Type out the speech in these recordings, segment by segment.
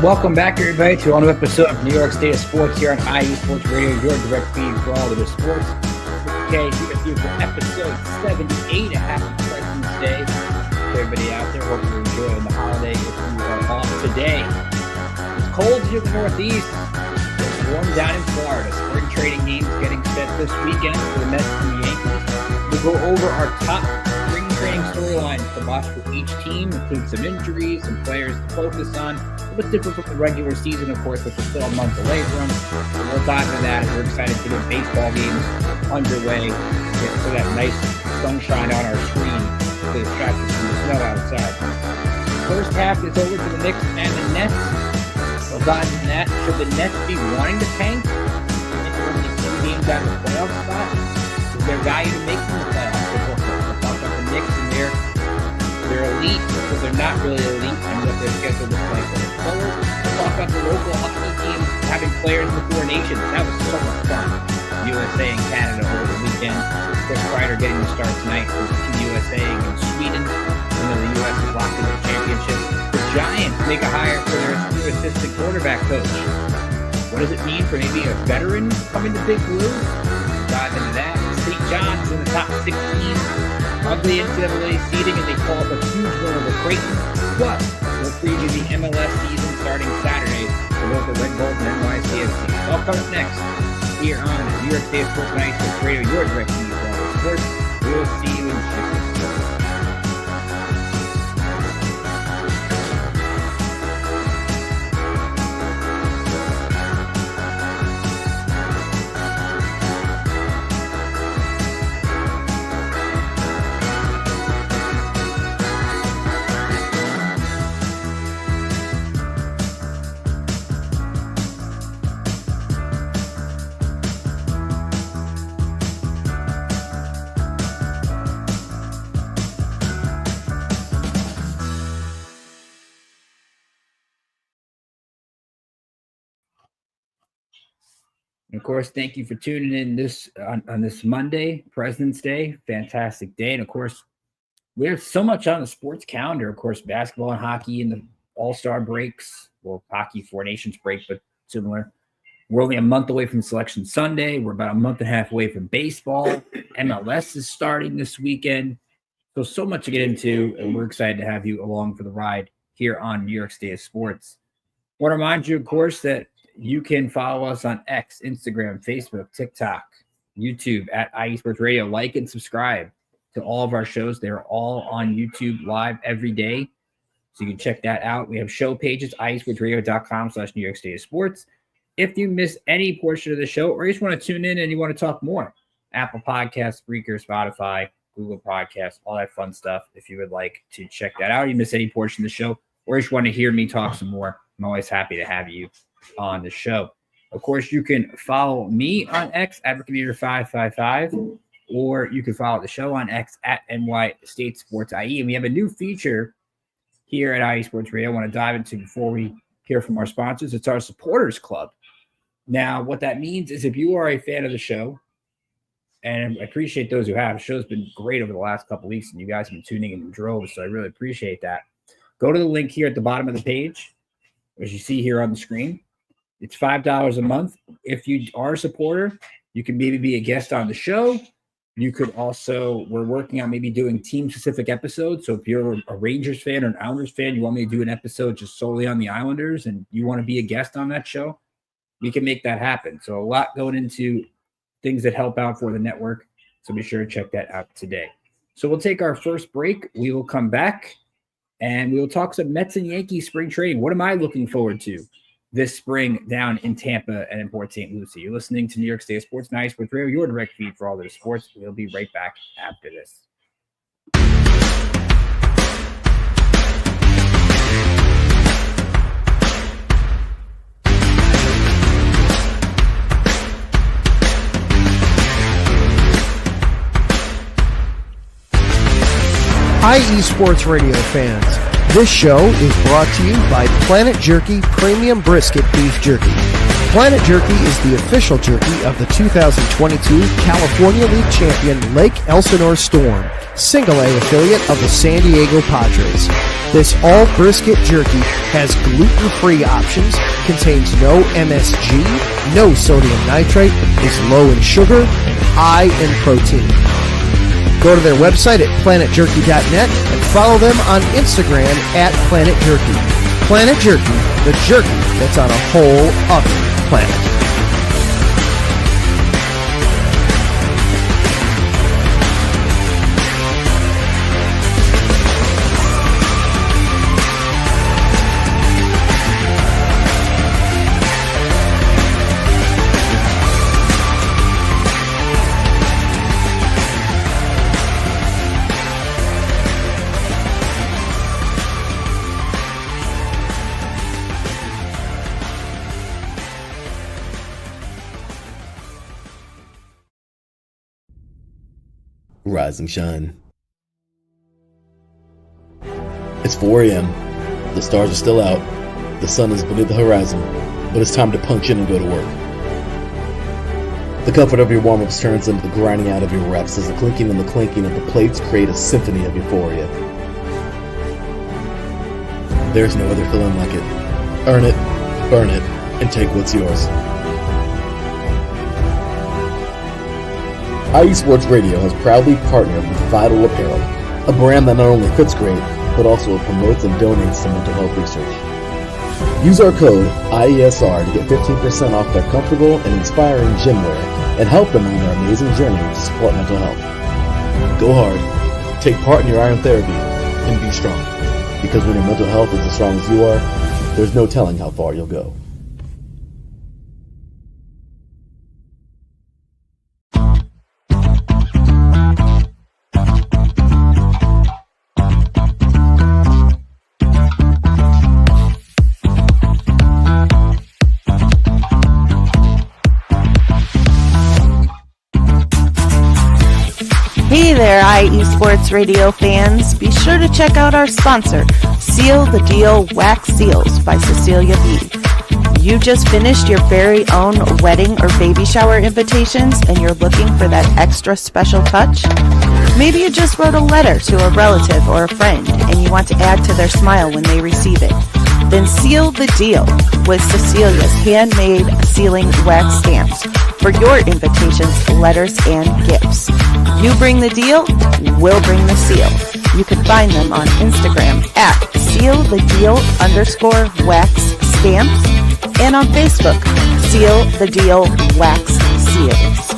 welcome back, everybody, to another episode of New York State of Sports here on IE Sports Radio, your direct feed for all of the sports. Okay, here with you for episode 78. A happy President's Day to everybody out there. Hope you're enjoying the holiday if you are off today. It's cold here in the Northeast. It's warm down in Florida. Spring training games getting set this weekend for the Mets and the Yankees. We'll go over our top spring training storylines to watch for each team, include some injuries, some players to focus on. A bit different from the regular season, of course, which is still a month away from. We'll dive into that. We're excited to get baseball games underway. Get so that nice sunshine on our screen to distract us from the snow outside. First half is over for the Knicks and the Nets. We'll dive into that. Should the Nets be wanting to tank? They're only 2 games out of the playoff spot. Is there value to making the playoffs? We'll talk about the Knicks and they're elite, but they're not really elite, and what their schedule looks like going forward. We'll talk about the local hockey teams having players in the 4 nations. That was so much fun. USA and Canada over the weekend. Chris Kreider getting the start tonight for Team USA against Sweden. And then the U.S. is locked into the championship. The Giants make a hire for their new assistant quarterback coach. What does it mean for maybe a veteran coming to Big Blue? Dive into that. St. John's in the top 16. Ugly NCAA seeding, and they call up a huge win over Creighton. Plus, we'll preview the MLS season starting Saturday for both the Red Bulls and NYCFC. All coming up next here on New York State Sports and IE Sports Radio, your direct feed for all the sports. We'll see you in just a second. Of course, thank you for tuning in this on this Monday, President's Day. Fantastic day. And of course, we have so much on the sports calendar. Of course, basketball and hockey and the All-Star breaks. Well, hockey 4 Nations break, but similar. We're only a month away from Selection Sunday. We're about a month and a half away from baseball. MLS is starting this weekend. So much to get into, and we're excited to have you along for the ride here on New York State of Sports. I want to remind you, of course, that you can follow us on X, Instagram, Facebook, TikTok, YouTube at IE Sports Radio. Like and subscribe to all of our shows. They're all on YouTube live every day. So you can check that out. We have show pages, IESportsRadio.com/New York State of Sports. If you miss any portion of the show or you just want to tune in and you want to talk more, Apple Podcasts, Spreaker, Spotify, Google Podcasts, all that fun stuff. If you would like to check that out, you miss any portion of the show or you just want to hear me talk some more, I'm always happy to have you on the show. Of course, you can follow me on X at Computer555, or you can follow the show on X at NY State Sports IE. And we have a new feature here at IE Sports Radio I want to dive into before we hear from our sponsors. It's our Supporters Club. Now, what that means is if you are a fan of the show, and I appreciate those who have, the show's been great over the last couple of weeks, and you guys have been tuning in droves, so I really appreciate that. Go to the link here at the bottom of the page, as you see here on the screen. It's $5 a month. If you are a supporter, you can maybe be a guest on the show. You could also, we're working on maybe doing team-specific episodes. So if you're a Rangers fan or an Islanders fan, you want me to do an episode just solely on the Islanders and you want to be a guest on that show, we can make that happen. So a lot going into things that help out for the network. So be sure to check that out today. So we'll take our first break. We will come back and we will talk some Mets and Yankees spring training. What am I looking forward to this spring down in Tampa and in Port St. Lucie? You're listening to New York State Sports and IE Sports Radio, your direct feed for all the sports. We'll be right back after this. IE Sports Radio fans, this show is brought to you by Planet Jerky Premium Brisket Beef Jerky. Planet Jerky is the official jerky of the 2022 California League champion Lake Elsinore Storm, single A affiliate of the San Diego Padres. This all brisket jerky has gluten-free options, contains no MSG, no sodium nitrate, is low in sugar, and high in protein. Go to their website at planetjerky.net and follow them on Instagram at Planet Jerky. Planet Jerky, the jerky that's on a whole other planet. Rise and shine. It's 4 a.m. The stars are still out. The sun is beneath the horizon, but it's time to punch in and go to work. The comfort of your warm-ups turns into the grinding out of your reps as the clinking and the clanking of the plates create a symphony of euphoria. There's no other feeling like it. Earn it, burn it, and take what's yours. IE Sports Radio has proudly partnered with Vital Apparel, a brand that not only fits great, but also promotes and donates to mental health research. Use our code IESR to get 15% off their comfortable and inspiring gym wear and help them on their amazing journey to support mental health. Go hard, take part in your iron therapy, and be strong. Because when your mental health is as strong as you are, there's no telling how far you'll go. Hey there, IE Sports Radio fans. Be sure to check out our sponsor, Seal the Deal Wax Seals by Cecilia B. You just finished your very own wedding or baby shower invitations and you're looking for that extra special touch? Maybe you just wrote a letter to a relative or a friend and you want to add to their smile when they receive it. Then seal the deal with Cecilia's handmade sealing wax stamps for your invitations, letters, and gifts. You bring the deal, we'll bring the seal. You can find them on Instagram at sealthedeal_wax stamps and on Facebook, Seal the Deal Wax Seals.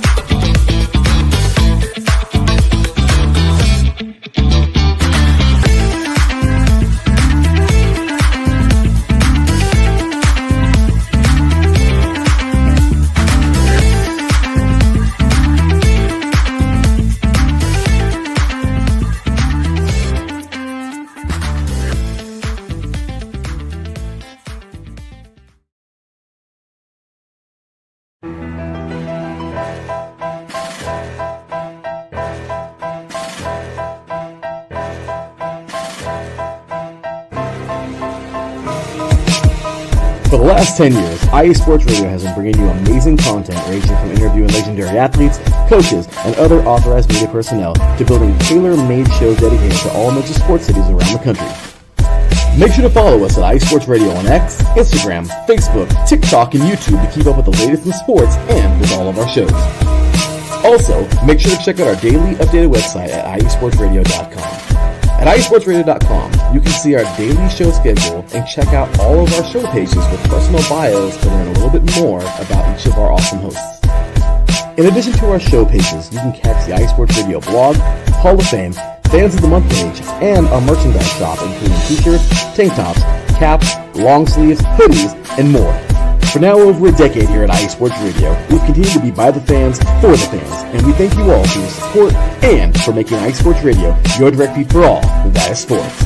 For the last 10 years, IE Sports Radio has been bringing you amazing content ranging from interviewing legendary athletes, coaches, and other authorized media personnel to building tailor-made shows dedicated to all major sports cities around the country. Make sure to follow us at IE Sports Radio on X, Instagram, Facebook, TikTok, and YouTube to keep up with the latest in sports and with all of our shows. Also, make sure to check out our daily updated website at iesportsradio.com. At iesportsradio.com, you can see our daily show schedule and check out all of our show pages with personal bios to learn a little bit more about each of our awesome hosts. In addition to our show pages, you can catch the IE Sports Radio blog, Hall of Fame, Fans of the Month page, and our merchandise shop including t-shirts, tank tops, caps, long sleeves, hoodies, and more. For now over a decade here at IE Sports Radio, we've continued to be by the fans, for the fans, and we thank you all for your support and for making IE Sports Radio your direct feed for all that is sports.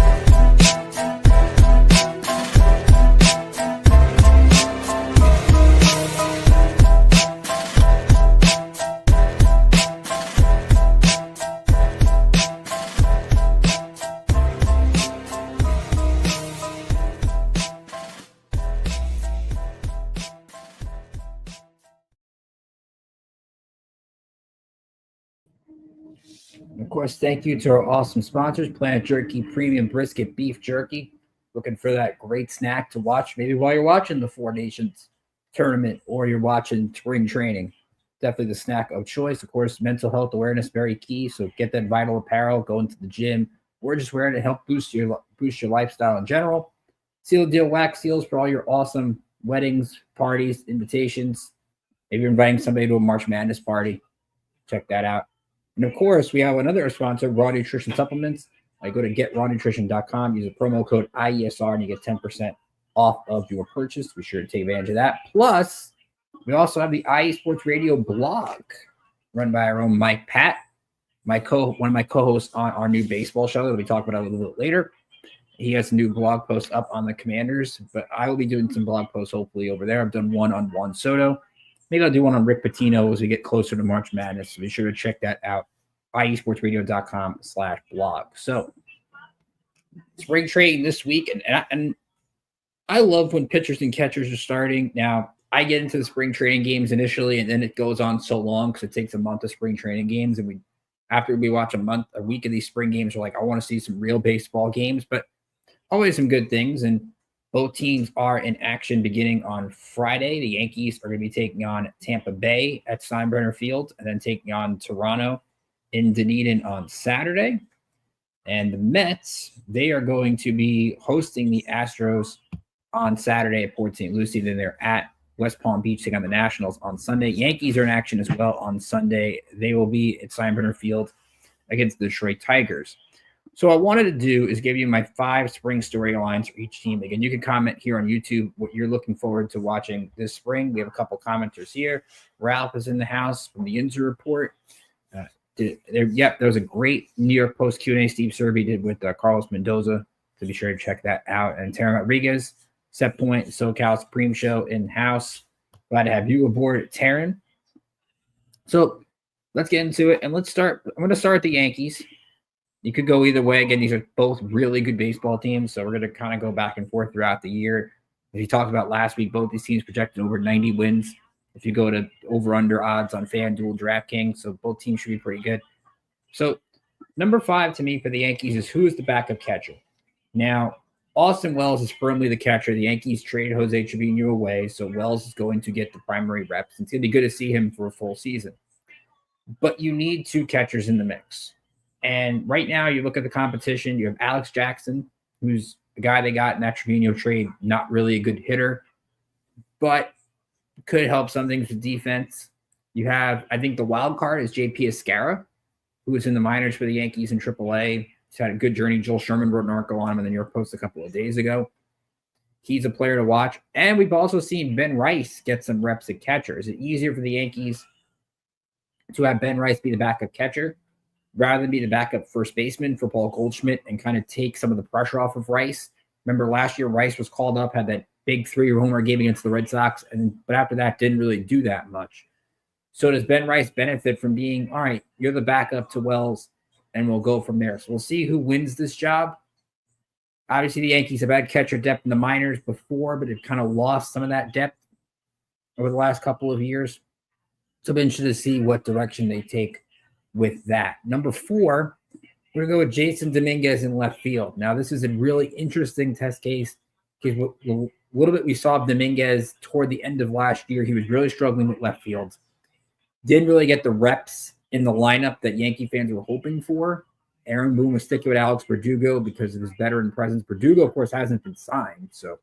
And of course, thank you to our awesome sponsors, Planet Jerky Premium Brisket Beef Jerky. Looking for that great snack to watch maybe while you're watching the Four Nations tournament or you're watching spring training. Definitely the snack of choice. Of course, mental health awareness, very key. So get that vital apparel, go into the gym, or just wear it to help boost your lifestyle in general. Seal Deal Wax Seals for all your awesome weddings, parties, invitations. Maybe you're inviting somebody to a March Madness party. Check that out. And of course, we have another sponsor, Raw Nutrition Supplements. I go to getrawnutrition.com, use the promo code IESR, and you get 10% off of your purchase. Be sure to take advantage of that. Plus, we also have the IE Sports Radio blog run by our own Mike Pat, one of my co-hosts on our new baseball show that we talk about a little bit later. He has a new blog post up on the Commanders, but I will be doing some blog posts hopefully over there. I've done one on Juan Soto. Maybe I'll do one on Rick Pitino as we get closer to March Madness. So be sure to check that out. iesportsradio.com/blog. So spring training this week, and I love when pitchers and catchers are starting. Now, I get into the spring training games initially, and then it goes on so long because it takes a month of spring training games. And after we watch a week of these spring games, we're like, I want to see some real baseball games, but always some good things. And both teams are in action beginning on Friday. The Yankees are going to be taking on Tampa Bay at Steinbrenner Field and then taking on Toronto in Dunedin on Saturday. And the Mets, they are going to be hosting the Astros on Saturday at Port St. Lucie. Then they're at West Palm Beach taking on the Nationals on Sunday. Yankees are in action as well on Sunday. They will be at Steinbrenner Field against the Detroit Tigers. So what I wanted to do is give you my 5 spring storylines for each team. Again, you can comment here on YouTube what you're looking forward to watching this spring. We have a couple commenters here. Ralph is in the house from the Injury Report. There was a great New York Post Q&A Steve Serby did with Carlos Mendoza. So be sure to check that out. And Taryn Rodriguez, Set Point, SoCal Supreme Show in-house. Glad to have you aboard, Taryn. So let's get into it. And let's start. I'm going to start with the Yankees. You could go either way. Again, these are both really good baseball teams, so we're going to kind of go back and forth throughout the year. As you talked about last week, both these teams projected over 90 wins. If you go to over-under odds on FanDuel, DraftKings, so both teams should be pretty good. So number 5 to me for the Yankees is who is the backup catcher. Now, Austin Wells is firmly the catcher. The Yankees traded Jose Trevino away, so Wells is going to get the primary reps. It's going to be good to see him for a full season. But you need 2 catchers in the mix. And right now, you look at the competition, you have Alex Jackson, who's the guy they got in that Trevino trade, not really a good hitter, but could help some things with defense. You have, I think the wild card is J.P. Escara, who was in the minors for the Yankees in AAA. He's had a good journey. Joel Sherman wrote an article on him in the New York Post a couple of days ago. He's a player to watch. And we've also seen Ben Rice get some reps at catcher. Is it easier for the Yankees to have Ben Rice be the backup catcher rather than be the backup first baseman for Paul Goldschmidt and kind of take some of the pressure off of Rice? Remember last year, Rice was called up, had that big 3-homer game against the Red Sox, but after that, didn't really do that much. So does Ben Rice benefit from being, all right, you're the backup to Wells, and we'll go from there. So we'll see who wins this job. Obviously, the Yankees have had catcher depth in the minors before, but have kind of lost some of that depth over the last couple of years. So I'm interested to see what direction they take with that. Number 4, we're going to go with Jason Dominguez in left field. Now, this is a really interesting test case because a little bit we saw Dominguez toward the end of last year. He was really struggling with left field. Didn't really get the reps in the lineup that Yankee fans were hoping for. Aaron Boone was sticking with Alex Verdugo because of his veteran presence. Verdugo, of course, hasn't been signed. So,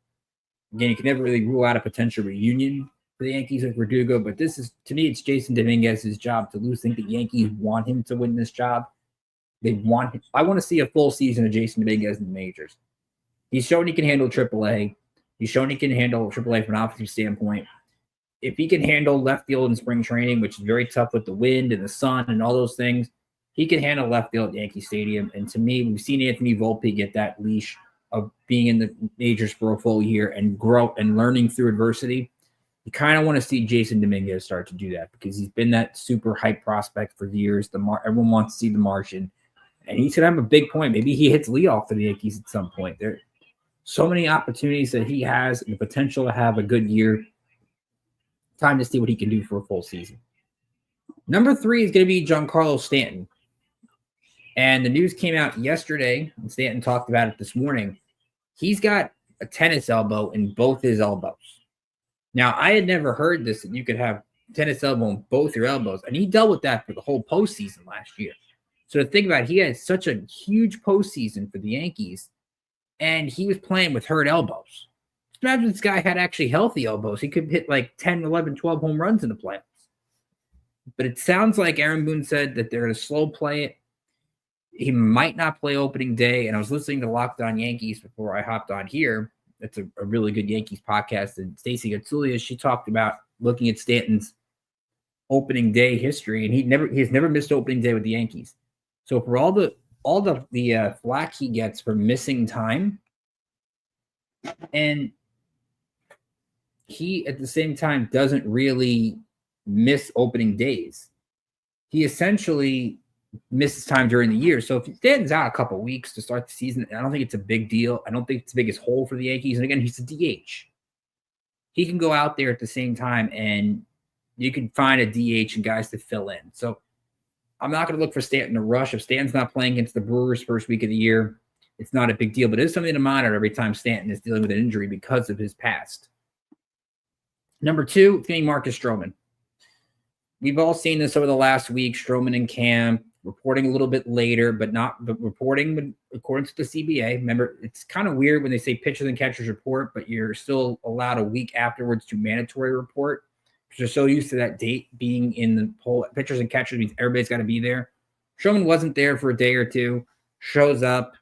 again, you can never really rule out a potential reunion for the Yankees with Verdugo. But this is, to me, it's Jason Dominguez's job to lose. I think the Yankees want him to win this job. They want him. I want to see a full season of Jason Dominguez in the majors. He's shown he can handle AAA. He's shown he can handle AAA from an offensive standpoint. If he can handle left field in spring training, which is very tough with the wind and the sun and all those things, he can handle left field at Yankee Stadium. And to me, we've seen Anthony Volpe get that leash of being in the majors for a full year and grow and learning through adversity. You kind of want to see Jason Dominguez start to do that because he's been that super hype prospect for years. Everyone wants to see the Martian. And he's going to have a big point. Maybe he hits leadoff for the Yankees at some point. There are so many opportunities that he has and the potential to have a good year. Time to see what he can do for a full season. Number 3 is going to be Giancarlo Stanton. And the news came out yesterday, and Stanton talked about it this morning. He's got a tennis elbow in both his elbows. Now, I had never heard this, that you could have tennis elbow in both your elbows. And he dealt with that for the whole postseason last year. So to think about it, he had such a huge postseason for the Yankees, and he was playing with hurt elbows. Imagine this guy had actually healthy elbows. He could hit like 10, 11, 12 home runs in the playoffs. But it sounds like Aaron Boone said that they're going to slow play it. He might not play opening day. And I was listening to Locked On Yankees before I hopped on here. It's a really good Yankees podcast. And Stacey Gotsulia, she talked about looking at Stanton's opening day history, and he's never missed opening day with the Yankees. So for all the flack he gets for missing time, and he at the same time doesn't really miss opening days. He essentially misses time during the year. So if Stanton's out a couple of weeks to start the season, I don't think it's a big deal. I don't think it's the biggest hole for the Yankees. And again, he's a DH. He can go out there at the same time, and you can find a DH and guys to fill in. So I'm not going to look for Stanton to rush. If Stanton's not playing against the Brewers first week of the year, it's not a big deal. But it is something to monitor every time Stanton is dealing with an injury because of his past. Number two, it's going to be Marcus Stroman. We've all seen this over the last week. Stroman in camp, reporting a little bit later, but reporting according to the CBA. Remember, it's kind of weird when they say pitchers and catchers report, but you're still allowed a week afterwards to mandatory report. Because they're so used to that date being in the poll. Pitchers and catchers means everybody's got to be there. Stroman wasn't there for a day or two. Shows up,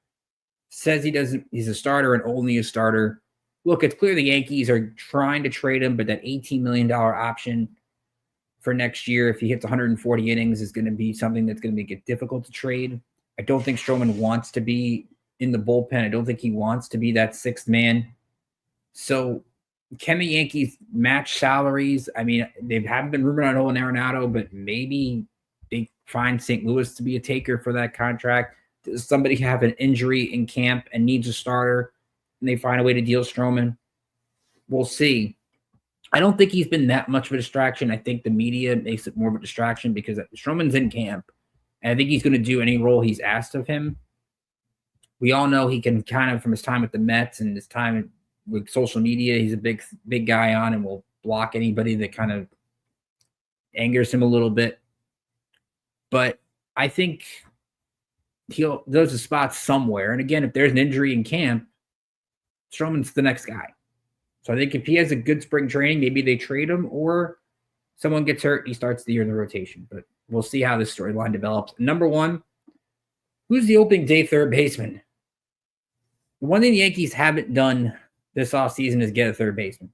says he's a starter and only a starter. Look, it's clear the Yankees are trying to trade him, but that $18 million option for next year, if he hits 140 innings, is going to be something that's going to make it difficult to trade. I don't think Stroman wants to be in the bullpen. I don't think he wants to be that sixth man. So can the Yankees match salaries? I mean, they haven't been rumored on Nolan Arenado, but maybe they find St. Louis to be a taker for that contract. Does somebody have an injury in camp and needs a starter, and they find a way to deal Stroman? We'll see. I don't think he's been that much of a distraction. I think the media makes it more of a distraction because Stroman's in camp, and I think he's going to do any role he's asked of him. We all know he can kind of, from his time with the Mets and his time with social media, he's a big guy on and will block anybody that kind of angers him a little bit. But I think there's a spot somewhere. And again, if there's an injury in camp, Stroman's the next guy. So I think if he has a good spring training, maybe they trade him, or someone gets hurt, he starts the year in the rotation. But we'll see how this storyline develops. Number one, who's the opening day third baseman? The one thing the Yankees haven't done this offseason is get a third baseman.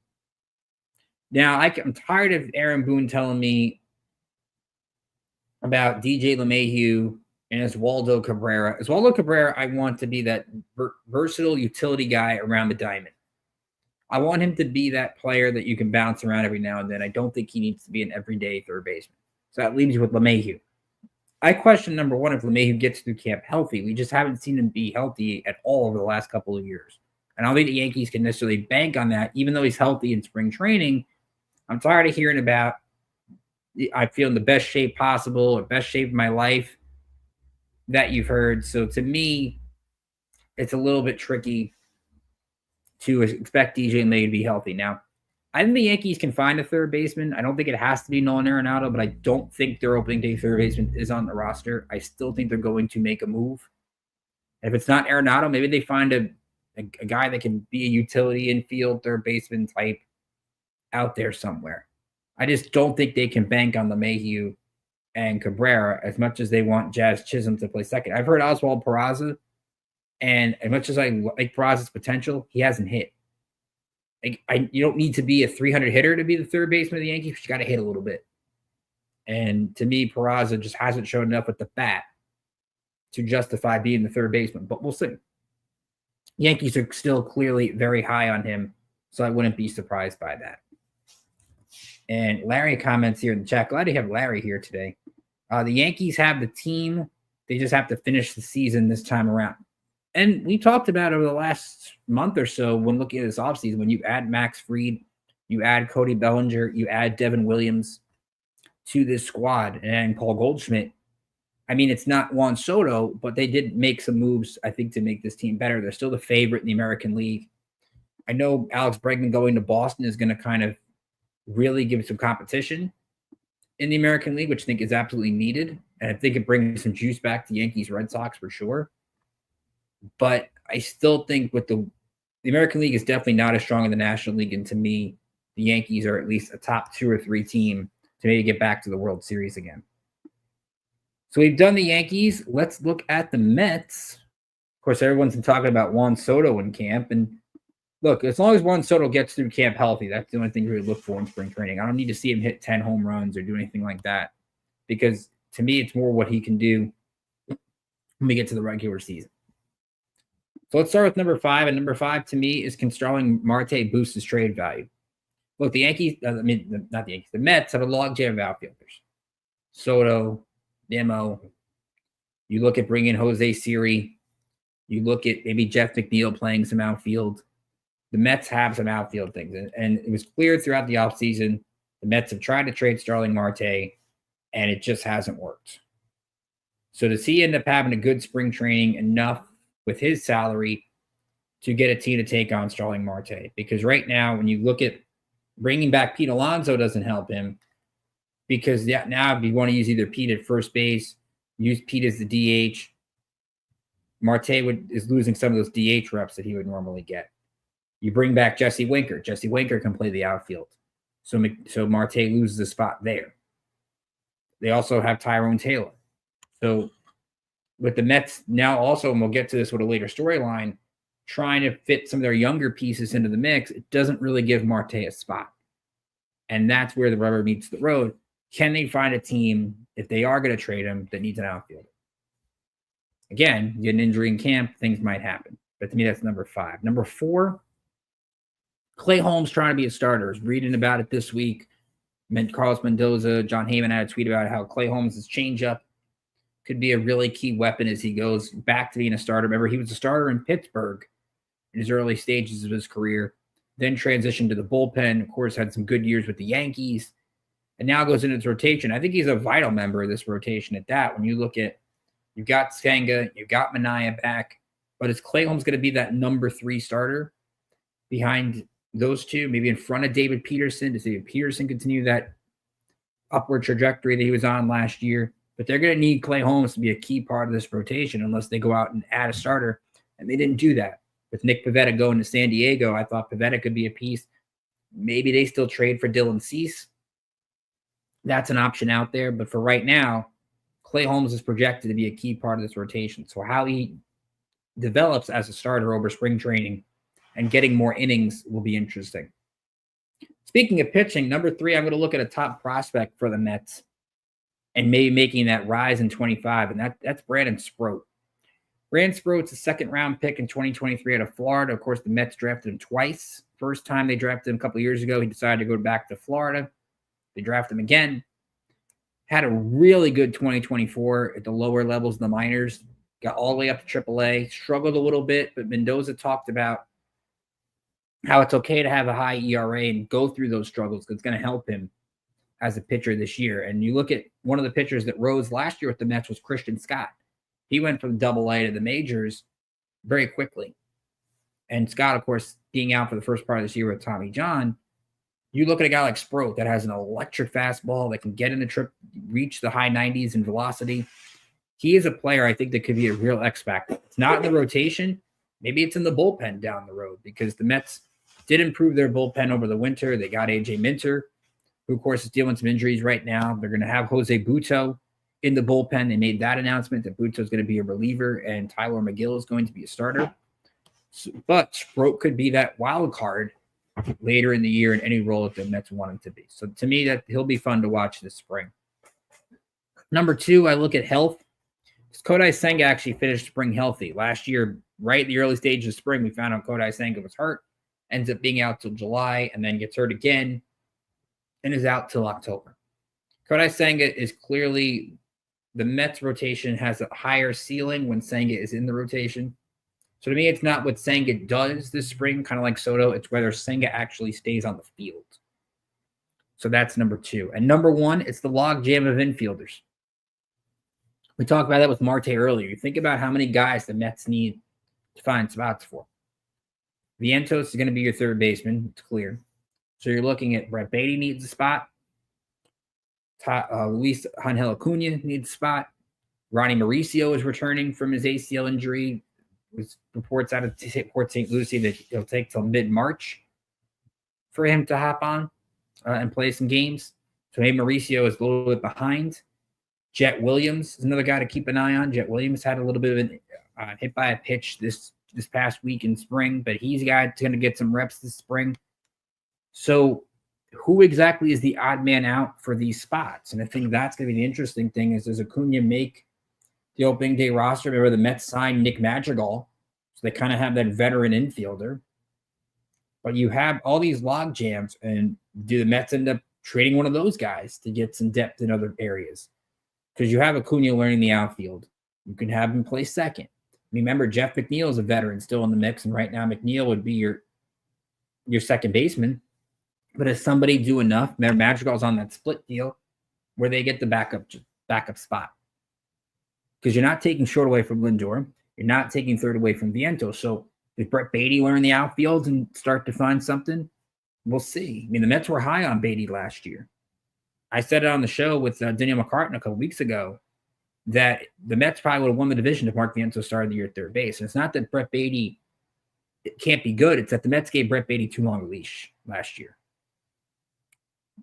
Now, I'm tired of Aaron Boone telling me about DJ LeMahieu and Oswaldo Cabrera. Oswaldo Cabrera, I want to be that versatile utility guy around the diamond. I want him to be that player that you can bounce around every now and then. I don't think he needs to be an everyday third baseman. So that leaves you with LeMahieu. I question, number one, if LeMahieu gets through camp healthy. We just haven't seen him be healthy at all over the last couple of years. And I don't think the Yankees can necessarily bank on that, even though he's healthy in spring training. I'm tired of hearing about, I feel in the best shape possible or best shape of my life that you've heard. So to me, it's a little bit tricky to expect DJ LeMahieu to be healthy. Now, I think the Yankees can find a third baseman. I don't think it has to be Nolan Arenado, but I don't think their opening day third baseman is on the roster. I still think they're going to make a move. And if it's not Arenado, maybe they find a guy that can be a utility infield third baseman type out there somewhere. I just don't think they can bank on LeMahieu and Cabrera as much as they want Jazz Chisholm to play second. I've heard Oswald Peraza, and as much as I like Peraza's potential, he hasn't hit. You don't need to be a 300 hitter to be the third baseman of the Yankees. You got to hit a little bit. And to me, Peraza just hasn't shown enough with the bat to justify being the third baseman. But we'll see. Yankees are still clearly very high on him, so I wouldn't be surprised by that. And Larry comments here in the chat. Glad to have Larry here today. The Yankees have the team. They just have to finish the season this time around. And we talked about over the last month or so when looking at this offseason, when you add Max Fried, you add Cody Bellinger, you add Devin Williams to this squad and Paul Goldschmidt, I mean, it's not Juan Soto, but they did make some moves, I think, to make this team better. They're still the favorite in the American League. I know Alex Bregman going to Boston is going to kind of really give some competition in the American League, which I think is absolutely needed. And I think it brings some juice back to Yankees, Red Sox for sure. But I still think with the American League is definitely not as strong as the National League. And to me, the Yankees are at least a top 2 or 3 team to maybe get back to the World Series again. So we've done the Yankees. Let's look at the Mets. Of course, everyone's been talking about Juan Soto in camp. And look, as long as Juan Soto gets through camp healthy, that's the only thing we really look for in spring training. I don't need to see him hit 10 home runs or do anything like that, because to me, it's more what he can do when we get to the regular season. So let's start with number 5. And number 5 to me is, can Starling Marte boost his trade value? Look, the Yankees, not the Yankees, the Mets have a logjam of outfielders. Soto, Nimmo. You look at bringing Jose Siri. You look at maybe Jeff McNeil playing some outfield. The Mets have some outfield things. And it was clear throughout the offseason, the Mets have tried to trade Starling Marte, and it just hasn't worked. So does he end up having a good spring training enough with his salary to get a team to take on Starling Marte? Because right now, when you look at bringing back Pete Alonso doesn't help him, because now if you want to use either Pete at first base, use Pete as the DH, Marte is losing some of those DH reps that he would normally get. You bring back Jesse Winker. Jesse Winker can play the outfield. So Marte loses a spot there. They also have Tyrone Taylor. So with the Mets now also, and we'll get to this with a later storyline, trying to fit some of their younger pieces into the mix, it doesn't really give Marte a spot. And that's where the rubber meets the road. Can they find a team, if they are going to trade him, that needs an outfielder? Again, you get an injury in camp, things might happen. But to me, that's number 5. Number 4, Clay Holmes trying to be a starter. I was reading about it this week. Carlos Mendoza, John Heyman had a tweet about how Clay Holmes' changeup could be a really key weapon as he goes back to being a starter. Remember, he was a starter in Pittsburgh in his early stages of his career, then transitioned to the bullpen, of course, had some good years with the Yankees, and now goes into this rotation. I think he's a vital member of this rotation at that. When you look at, you've got Senga, you've got Minaya back, but is Clay Holmes going to be that number 3 starter behind those two, maybe in front of David Peterson? Does David Peterson continue that upward trajectory that he was on last year? But they're going to need Clay Holmes to be a key part of this rotation unless they go out and add a starter, and they didn't do that. With Nick Pivetta going to San Diego, I thought Pivetta could be a piece. Maybe they still trade for Dylan Cease. That's an option out there. But for right now, Clay Holmes is projected to be a key part of this rotation. So how he develops as a starter over spring training and getting more innings will be interesting. Speaking of pitching, number 3, I'm going to look at a top prospect for the Mets and maybe making that rise in 25, and that's Brandon Sproat. Brandon Sproat's a second-round pick in 2023 out of Florida. Of course, the Mets drafted him twice. First time they drafted him a couple of years ago, he decided to go back to Florida. They drafted him again. Had a really good 2024 at the lower levels of the minors. Got all the way up to AAA. Struggled a little bit, but Mendoza talked about how it's okay to have a high ERA and go through those struggles because it's going to help him as a pitcher this year. And you look at one of the pitchers that rose last year with the Mets was Christian Scott. He went from AA to the majors very quickly. And Scott, of course, being out for the first part of this year with Tommy John, you look at a guy like Sproat that has an electric fastball that can get in the trip, reach the high 90s in velocity. He is a player I think that could be a real X factor. It's not in the rotation. Maybe it's in the bullpen down the road because the Mets did improve their bullpen over the winter. They got AJ Minter, who, of course, is dealing with some injuries right now. They're going to have Jose Butto in the bullpen. They made that announcement that Butto is going to be a reliever and Tyler McGill is going to be a starter. But Sproat could be that wild card later in the year in any role that the Mets want him to be. So to me, that he'll be fun to watch this spring. Number 2, I look at health. Kodai Senga actually finished spring healthy. Last year, right in the early stages of spring, we found out Kodai Senga was hurt, ends up being out till July, and then gets hurt again and is out till October. Kodai Senga is clearly the Mets rotation has a higher ceiling when Senga is in the rotation. So to me, it's not what Senga does this spring, kind of like Soto. It's whether Senga actually stays on the field. So that's number 2. And number 1, it's the log jam of infielders. We talked about that with Marte earlier. You think about how many guys the Mets need to find spots for. Vientos is going to be your third baseman. It's clear. So you're looking at Brett Beatty needs a spot. Luis Angel Acuna needs a spot. Ronnie Mauricio is returning from his ACL injury. There's reports out of Port St. Lucie that it'll take till mid-March for him to hop on and play some games. So maybe Mauricio is a little bit behind. Jet Williams is another guy to keep an eye on. Jet Williams had a little bit of an hit by a pitch this past week in spring, but he's a guy that's going to get some reps this spring. So who exactly is the odd man out for these spots? And I think that's going to be the interesting thing is, does Acuna make the opening day roster? Remember, the Mets signed Nick Madrigal, so they kind of have that veteran infielder. But you have all these log jams, and do the Mets end up trading one of those guys to get some depth in other areas? Because you have Acuna learning the outfield. You can have him play second. Remember, Jeff McNeil is a veteran still in the mix, and right now McNeil would be your second baseman. But if somebody do enough, remember Madrigal's on that split deal where they get the backup spot. Because you're not taking short away from Lindor. You're not taking third away from Vientos. So does Brett Beatty learn the outfield and start to find something? We'll see. I mean, the Mets were high on Beatty last year. I said it on the show with Daniel McCartan a couple weeks ago that the Mets probably would have won the division if Mark Vientos started the year at third base. And it's not that Brett Beatty can't be good. It's that the Mets gave Brett Beatty too long a leash last year.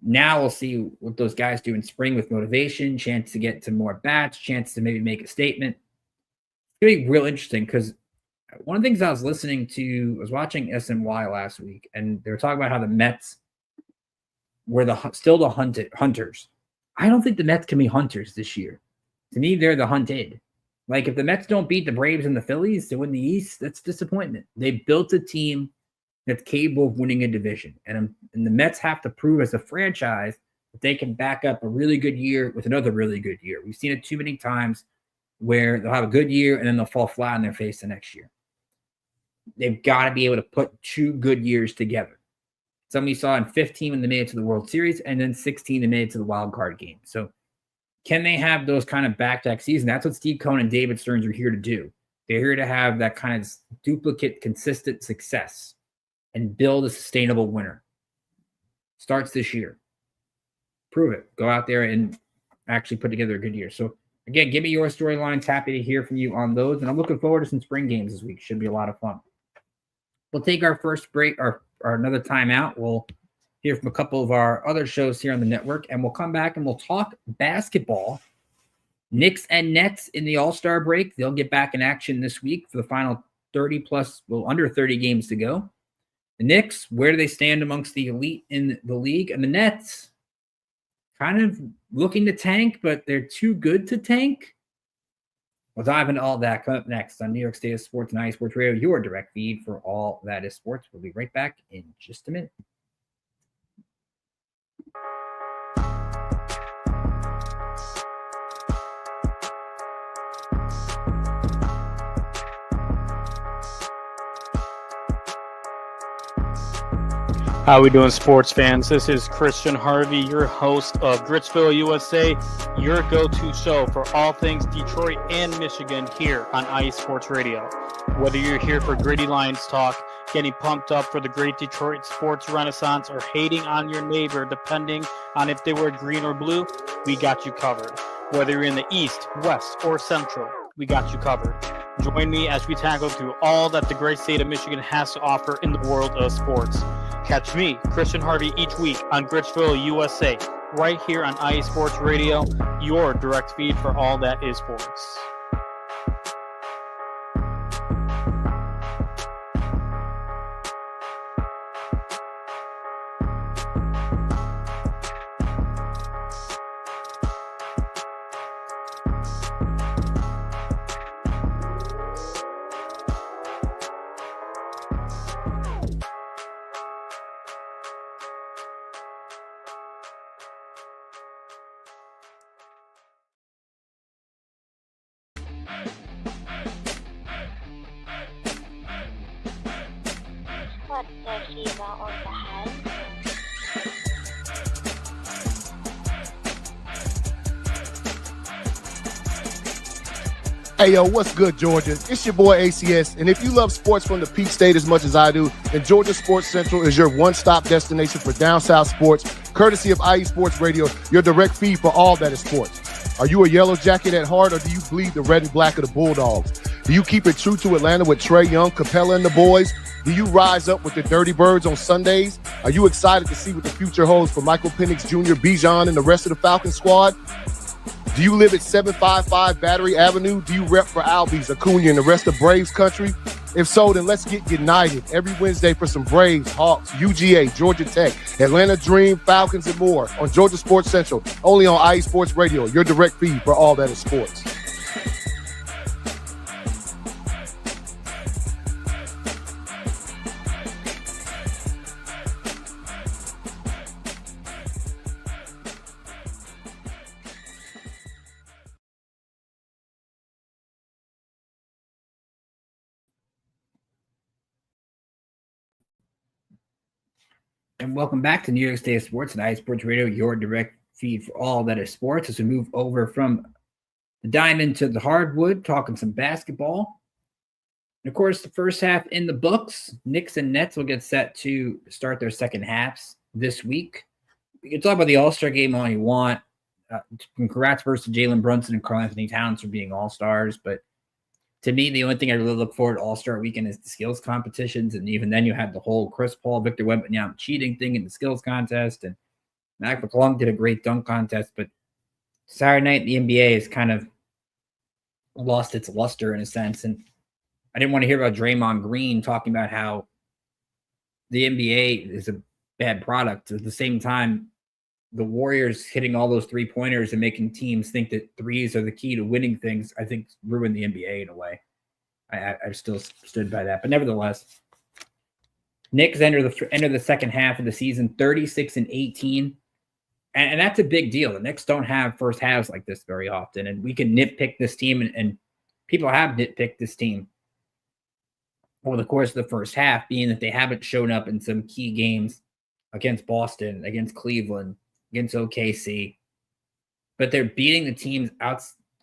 Now we'll see what those guys do in spring with motivation, chance to get to more bats, chance to maybe make a statement. It's going to be real interesting because one of the things I was listening to, I was watching SNY last week, and they were talking about how the Mets were still the hunters. I don't think the Mets can be hunters this year. To me, they're the hunted. Like, if the Mets don't beat the Braves and the Phillies to win the East, that's disappointment. They built a team that's capable of winning a division. And the Mets have to prove as a franchise that they can back up a really good year with another really good year. We've seen it too many times where they'll have a good year and then they'll fall flat on their face the next year. They've got to be able to put 2 good years together. Somebody saw in 15 when they made it to the World Series, and then 16 they made it to the wild card game. So can they have those kind of back-to-back seasons? That's what Steve Cohen and David Stearns are here to do. They're here to have that kind of duplicate, consistent success and build a sustainable winner. Starts this year. Prove it. Go out there and actually put together a good year. So, again, give me your storylines. Happy to hear from you on those. And I'm looking forward to some spring games this week. Should be a lot of fun. We'll take our first break or another timeout. We'll hear from a couple of our other shows here on the network, and we'll come back and we'll talk basketball. Knicks and Nets in the All-Star break. They'll get back in action this week for the final 30-plus, under 30 games to go. The Knicks, where do they stand amongst the elite in the league? And the Nets, kind of looking to tank, but they're too good to tank. We'll dive into all that coming up next on New York State of Sports and iSports Radio, your direct feed for all that is sports. We'll be right back in just a minute. How we doing, sports fans? This is Christian Harvey, your host of Gritsville, USA, your go-to show for all things Detroit and Michigan here on iSports Radio. Whether you're here for Gritty Lions talk, getting pumped up for the great Detroit sports renaissance, or hating on your neighbor depending on if they were green or blue, we got you covered. Whether you're in the East, West, or Central, we got you covered. Join me as we tackle through all that the great state of Michigan has to offer in the world of sports. Catch me, Christian Harvey, each week on Gritsville, USA, right here on iSports Radio, your direct feed for all that is sports. Hey, yo, what's good, Georgia? It's your boy ACS, and if you love sports from the Peach State as much as I do, then Georgia Sports Central is your one-stop destination for down south sports, courtesy of IE Sports Radio, your direct feed for all that is sports. Are you a Yellow Jacket at heart, or do you bleed the red and black of the Bulldogs? Do you keep it true to Atlanta with Trae Young, Capella, and the boys? Do you rise up with the Dirty Birds on Sundays? Are you excited to see what the future holds for Michael Penix Jr., Bijan, and the rest of the Falcon squad? Do you live at 755 Battery Avenue? Do you rep for Albies, Acuna, and the rest of Braves country? If so, then let's get united every Wednesday for some Braves, Hawks, UGA, Georgia Tech, Atlanta Dream, Falcons, and more on Georgia Sports Central, only on IE Sports Radio, your direct feed for all that is sports. And welcome back to New York State of Sports and IE Sports Radio, your direct feed for all that is sports. As we move over from the diamond to the hardwood, talking some basketball. And of course, the first half in the books. Knicks and Nets will get set to start their second halves this week. We can talk about the All-Star game all you want. Congrats first to Jalen Brunson and Karl-Anthony Towns for being All-Stars, but to me, the only thing I really look forward to All-Star Weekend is the skills competitions. And even then you had the whole Chris Paul, Victor Wembanyama cheating thing in the skills contest. And Mac McClung did a great dunk contest. But Saturday night, the NBA has kind of lost its luster in a sense. And I didn't want to hear about Draymond Green talking about how the NBA is a bad product. At the same time, the Warriors hitting all those three-pointers and making teams think that threes are the key to winning things, I think ruined the NBA in a way. I've still stood by that. But nevertheless, Knicks enter the second half of the season 36-18. And that's a big deal. The Knicks don't have first halves like this very often. And we can nitpick this team, and people have nitpicked this team over the course of the first half, being that they haven't shown up in some key games against Boston, against Cleveland, against OKC, but they're beating the teams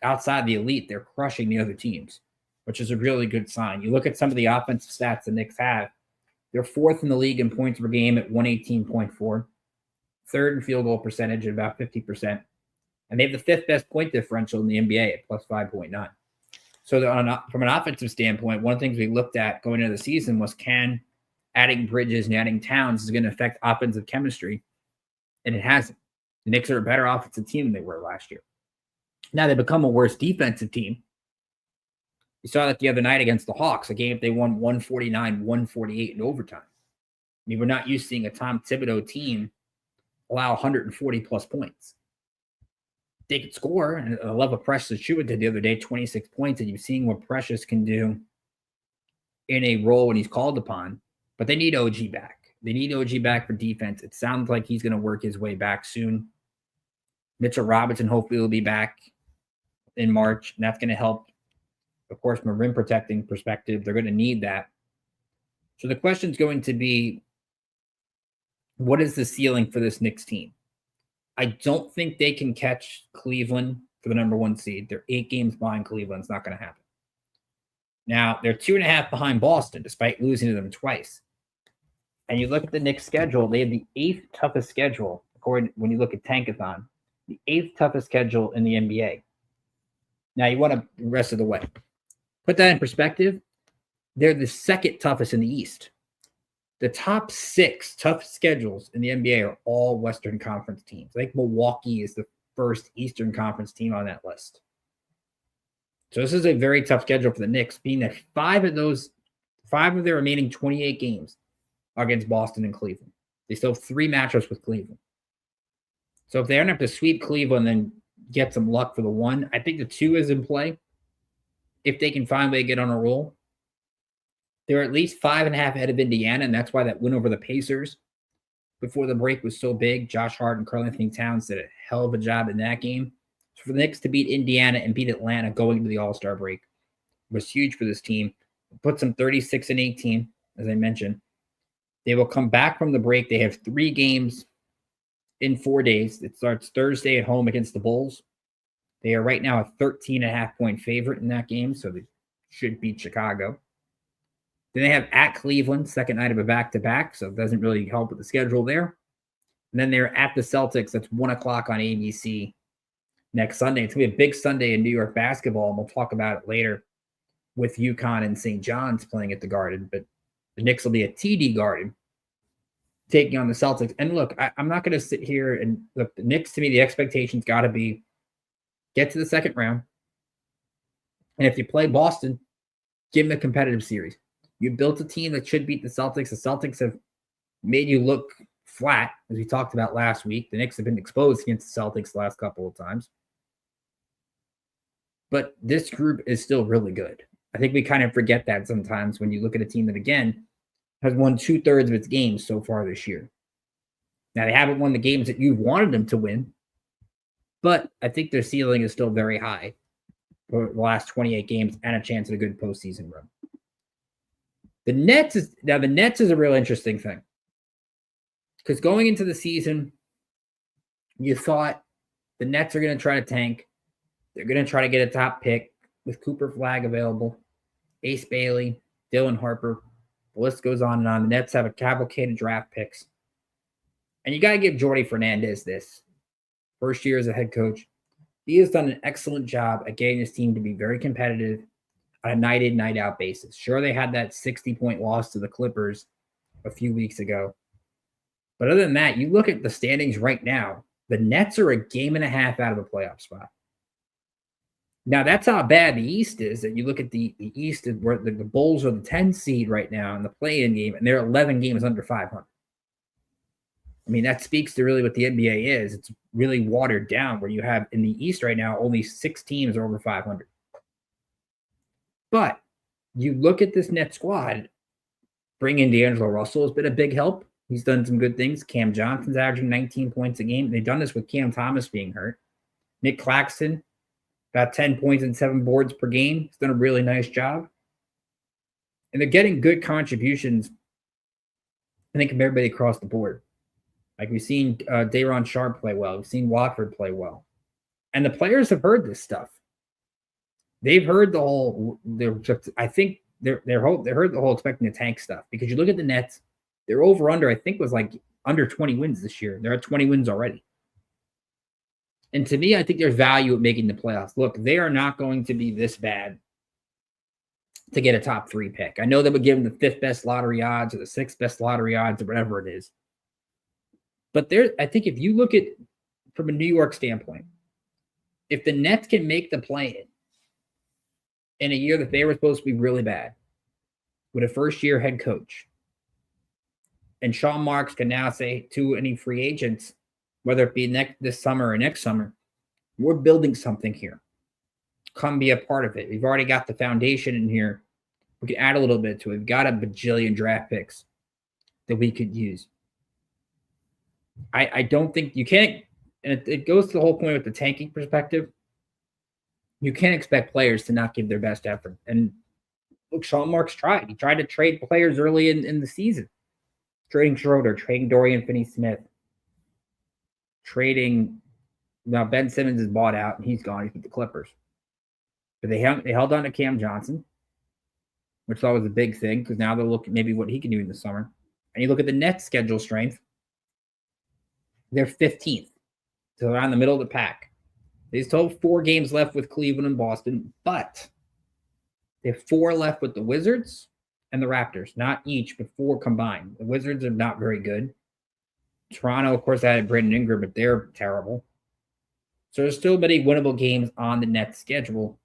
outside the elite. They're crushing the other teams, which is a really good sign. You look at some of the offensive stats the Knicks have. They're fourth in the league in points per game at 118.4, third in field goal percentage at about 50%, and they have the fifth best point differential in the NBA at plus 5.9. So from an offensive standpoint, one of the things we looked at going into the season was, can adding Bridges and adding Towns is going to affect offensive chemistry? And it hasn't. The Knicks are a better offensive team than they were last year. Now they've become a worse defensive team. You saw that the other night against the Hawks, a game they won 149-148 in overtime. I mean, we're not used to seeing a Tom Thibodeau team allow 140-plus points. They could score, and I love what Precious Achiuwa did the other day, 26 points, and you're seeing what Precious can do in a role when he's called upon. But they need OG back. They need OG back for defense. It sounds like he's going to work his way back soon. Mitchell Robinson hopefully will be back in March, and that's going to help, of course, from a rim protecting perspective. They're going to need that. So the question is going to be, what is the ceiling for this Knicks team? I don't think they can catch Cleveland for the number one seed. They're 8 games behind Cleveland. It's not going to happen. Now, they're 2.5 behind Boston, despite losing to them twice. And you look at the Knicks' schedule, they have the 8th toughest schedule, according when you look at Tankathon, the 8th toughest schedule in the NBA. Now, you want the rest of the way. Put that in perspective, they're the 2nd toughest in the East. The top 6 toughest schedules in the NBA are all Western Conference teams. I think Milwaukee is the first Eastern Conference team on that list. So this is a very tough schedule for the Knicks, being that 5 of their remaining 28 games against Boston and Cleveland. They still have 3 matchups with Cleveland. So if they don't have to sweep Cleveland and get some luck for the 1, I think the 2 is in play. If they can find a way to get on a roll. They're at least 5.5 ahead of Indiana, and that's why that win over the Pacers before the break was so big. Josh Hart and Karl-Anthony Towns did a hell of a job in that game. So for the Knicks to beat Indiana and beat Atlanta going into the All-Star break was huge for this team. It puts them 36-18, as I mentioned. They will come back from the break. They have 3 games in 4 days. It starts Thursday at home against the Bulls. They are right now a 13.5-point favorite in that game, so they should beat Chicago. Then they have at Cleveland, second night of a back-to-back, so it doesn't really help with the schedule there. And then they're at the Celtics. That's 1 o'clock on ABC next Sunday. It's going to be a big Sunday in New York basketball, and we'll talk about it later with UConn and St. John's playing at the Garden. But the Knicks will be at TD Garden taking on the Celtics. And look, I'm not going to sit here and look, the Knicks, to me, the expectation's got to be get to the second round. And if you play Boston, give them a competitive series. You built a team that should beat the Celtics. The Celtics have made you look flat, as we talked about last week. The Knicks have been exposed against the Celtics the last couple of times. But this group is still really good. I think we kind of forget that sometimes when you look at a team that, again, has won 2/3 of its games so far this year. Now, they haven't won the games that you wanted them to win, but I think their ceiling is still very high for the last 28 games and a chance at a good postseason run. The Nets is a real interesting thing. Because going into the season, you thought the Nets are going to try to tank. They're going to try to get a top pick with Cooper Flag available, Ace Bailey, Dylan Harper. The list goes on and on. The Nets have a cavalcade of draft picks. And you got to give Jordi Fernandez this. First year as a head coach. He has done an excellent job at getting his team to be very competitive on a night-in, night-out basis. Sure, they had that 60-point loss to the Clippers a few weeks ago. But other than that, you look at the standings right now, the Nets are a game and a half out of a playoff spot. Now, that's how bad the East is. That you look at the East, where the Bulls are the 10 seed right now in the play-in game, and they're 11 games under 500. I mean, that speaks to really what the NBA is. It's really watered down, where you have in the East right now, only 6 teams are over 500. But you look at this Net squad, bringing D'Angelo Russell has been a big help. He's done some good things. Cam Johnson's averaging 19 points a game. They've done this with Cam Thomas being hurt. Nick Claxton, about 10 points and 7 boards per game. He's done a really nice job. And they're getting good contributions, I think, from everybody across the board. Like we've seen Day'Ron Sharpe play well. We've seen Watford play well. And the players have heard this stuff. They've heard the whole, I think they heard the whole expecting to tank stuff. Because you look at the Nets, their over-under, I think, was like under 20 wins this year. They're at 20 wins already. And to me, I think there's value at making the playoffs. Look, they are not going to be this bad to get a top 3 pick. I know they would give them the 5th best lottery odds or the 6th best lottery odds or whatever it is. But I think if you look at from a New York standpoint, if the Nets can make the play in a year that they were supposed to be really bad with a first-year head coach, and Sean Marks can now say to any free agents, whether it be this summer or next summer, we're building something here. Come be a part of it. We've already got the foundation in here. We can add a little bit to it. We've got a bajillion draft picks that we could use. I don't think you can't, and it goes to the whole point with the tanking perspective. You can't expect players to not give their best effort. And look, Sean Marks tried. He tried to trade players early in the season. Trading Schroeder, trading Dorian Finney-Smith, now Ben Simmons is bought out and he's gone. He's with the Clippers. But they held on to Cam Johnson, which I thought was a big thing because now they'll look at maybe what he can do in the summer. And you look at the Nets schedule strength, they're 15th. So they're in the middle of the pack. They still have 4 games left with Cleveland and Boston, but they have 4 left with the Wizards and the Raptors. Not each, but 4 combined. The Wizards are not very good. Toronto, of course, added Brandon Ingram, but they're terrible. So there's still many winnable games on the Nets schedule.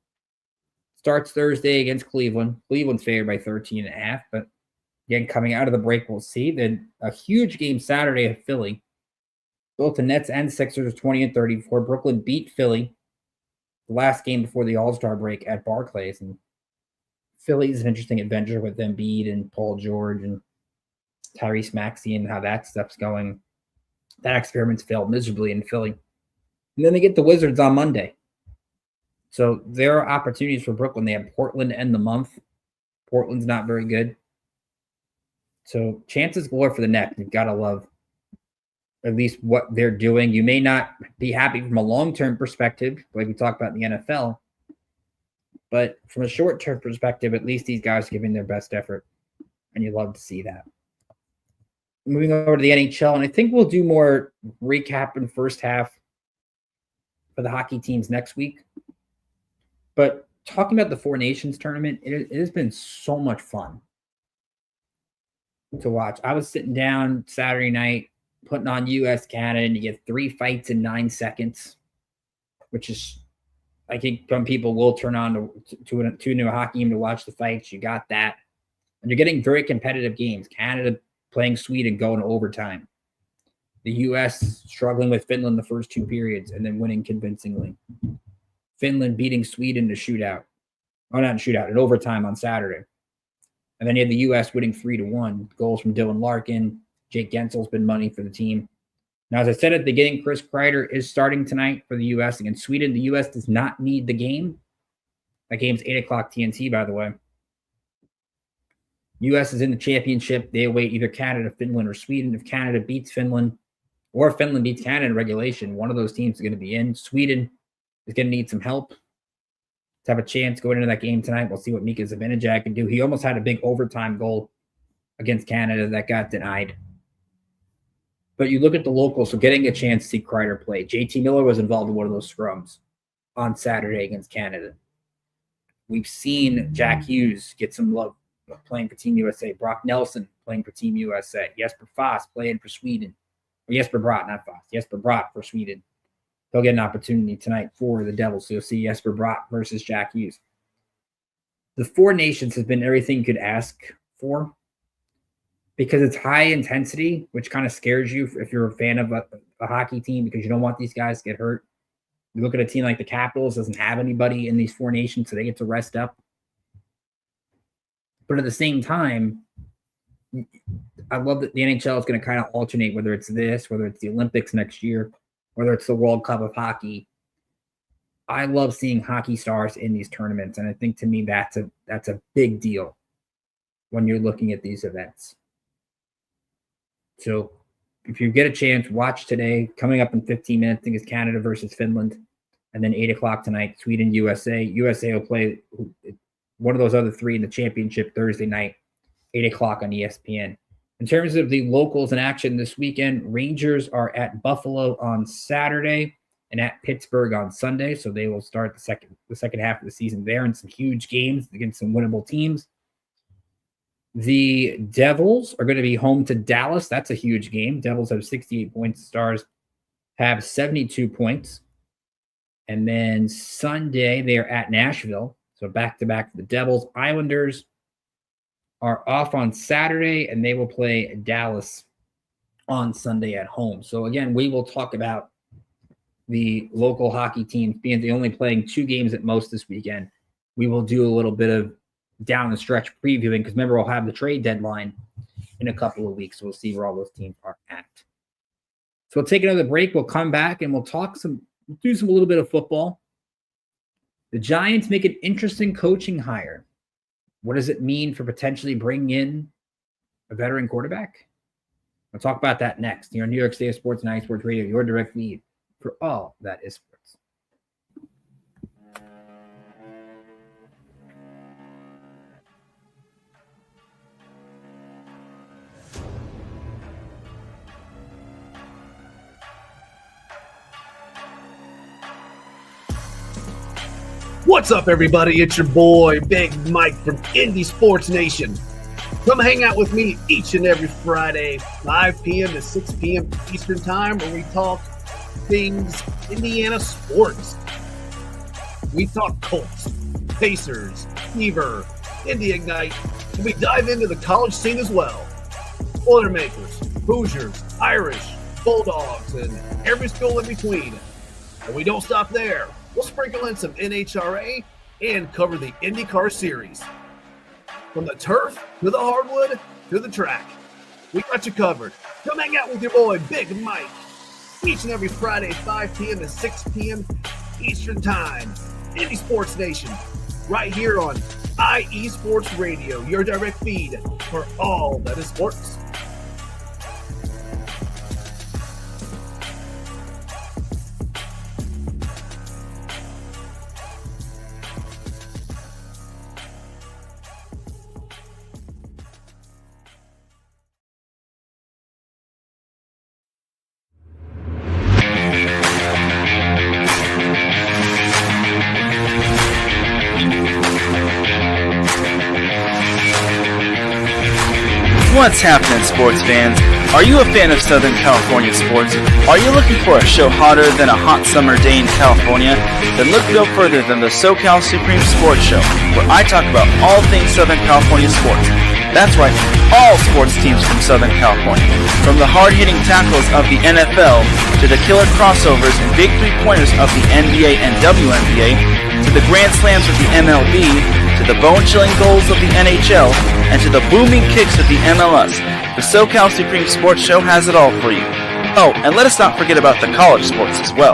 Starts Thursday against Cleveland. Cleveland's favored by 13.5, but again, coming out of the break, we'll see. Then a huge game Saturday at Philly. Both the Nets and Sixers are 20 and 34. Brooklyn beat Philly the last game before the All-Star break at Barclays. And Philly's an interesting adventure with Embiid and Paul George and Tyrese Maxey and how that stuff's going. That experiment's failed miserably in Philly. And then they get the Wizards on Monday. So there are opportunities for Brooklyn. They have Portland to end the month. Portland's not very good. So chances galore for the Nets. You've got to love at least what they're doing. You may not be happy from a long-term perspective, like we talked about in the NFL, but from a short-term perspective, at least these guys are giving their best effort, and you love to see that. Moving over to the NHL, and I think we'll do more recap in the first half for the hockey teams next week. But talking about the Four Nations tournament, it has been so much fun to watch. I was sitting down Saturday night, putting on US Canada, and you get 3 fights in 9 seconds, which is, I think some people will turn on to a hockey game to watch the fights. You got that. And you're getting very competitive games. Canada playing Sweden going to overtime. The US struggling with Finland the first 2 periods and then winning convincingly. Finland beating Sweden to shootout. Oh, not shootout, in overtime on Saturday. And then you had the US winning 3-1. Goals from Dylan Larkin. Jake Gensel's been money for the team. Now, as I said at the beginning, Chris Kreider is starting tonight for the U.S. against Sweden. The U.S. does not need the game. That game's 8 o'clock TNT, by the way. U.S. is in the championship. They await either Canada, Finland, or Sweden. If Canada beats Finland, or if Finland beats Canada in regulation, one of those teams is going to be in. Sweden is going to need some help to have a chance going into that game tonight. We'll see what Mika Zibanejad can do. He almost had a big overtime goal against Canada that got denied. But you look at the locals, so getting a chance to see Kreider play. JT Miller was involved in one of those scrums on Saturday against Canada. We've seen Jack Hughes get some love playing for Team USA. Brock Nelson playing for Team USA. Jesper Fast playing for Sweden. Or Jesper Bratt, not Fast. Jesper Bratt for Sweden. They'll get an opportunity tonight for the Devils. So you'll see Jesper Bratt versus Jack Hughes. The Four Nations has been everything you could ask for, because it's high intensity, which kind of scares you if you're a fan of a hockey team, because you don't want these guys to get hurt. You look at a team like the Capitals, doesn't have anybody in these Four Nations, so they get to rest up. But at the same time, I love that the NHL is going to kind of alternate, whether it's this, whether it's the Olympics next year, whether it's the World Cup of Hockey. I love seeing hockey stars in these tournaments, and I think to me that's a big deal when you're looking at these events. So if you get a chance, watch today. Coming up in 15 minutes, I think it's Canada versus Finland. And then 8 o'clock tonight, Sweden, USA. USA will play one of those other 3 in the championship Thursday night, 8 o'clock on ESPN. In terms of the locals in action this weekend, Rangers are at Buffalo on Saturday and at Pittsburgh on Sunday. So they will start the second half of the season there in some huge games against some winnable teams. The Devils are going to be home to Dallas. That's a huge game. Devils have 68 points. Stars have 72 points. And then Sunday, they are at Nashville. So back-to-back for the Devils. Islanders are off on Saturday, and they will play Dallas on Sunday at home. So, again, we will talk about the local hockey teams being the only playing 2 games at most this weekend. We will do a little bit of down the stretch previewing, because remember, we'll have the trade deadline in a couple of weeks. So we'll see where all those teams are at. So we'll take another break. We'll come back and we'll do a little bit of football. The Giants make an interesting coaching hire. What does it mean for potentially bringing in a veteran quarterback? We'll talk about that next here on New York State Sports and IE Sports Radio, your direct lead for all that is sports. What's up, everybody? It's your boy, Big Mike from Indie Sports Nation. Come hang out with me each and every Friday, 5 p.m. to 6 p.m. Eastern Time, where we talk things Indiana sports. We talk Colts, Pacers, Fever, Indy Ignite, and we dive into the college scene as well. Boilermakers, Hoosiers, Irish, Bulldogs, and every school in between. And we don't stop there. We'll sprinkle in some NHRA and cover the IndyCar Series. From the turf, to the hardwood, to the track. We got you covered. Come hang out with your boy, Big Mike. Each and every Friday, 5 p.m. to 6 p.m. Eastern Time. Indie Sports Nation. Right here on IE Sports Radio, your direct feed for all that is sports. What's happening, sports fans? Are you a fan of Southern California sports? Are you looking for a show hotter than a hot summer day in California? Then look no further than the SoCal Supreme Sports Show, where I talk about all things Southern California sports. That's right, all sports teams from Southern California. From the hard-hitting tackles of the NFL, to the killer crossovers and big three-pointers of the NBA and WNBA, to the grand slams of the MLB, to the bone-chilling goals of the NHL, and to the booming kicks of the MLS. The SoCal Supreme Sports Show has it all for you. Oh, and let us not forget about the college sports as well.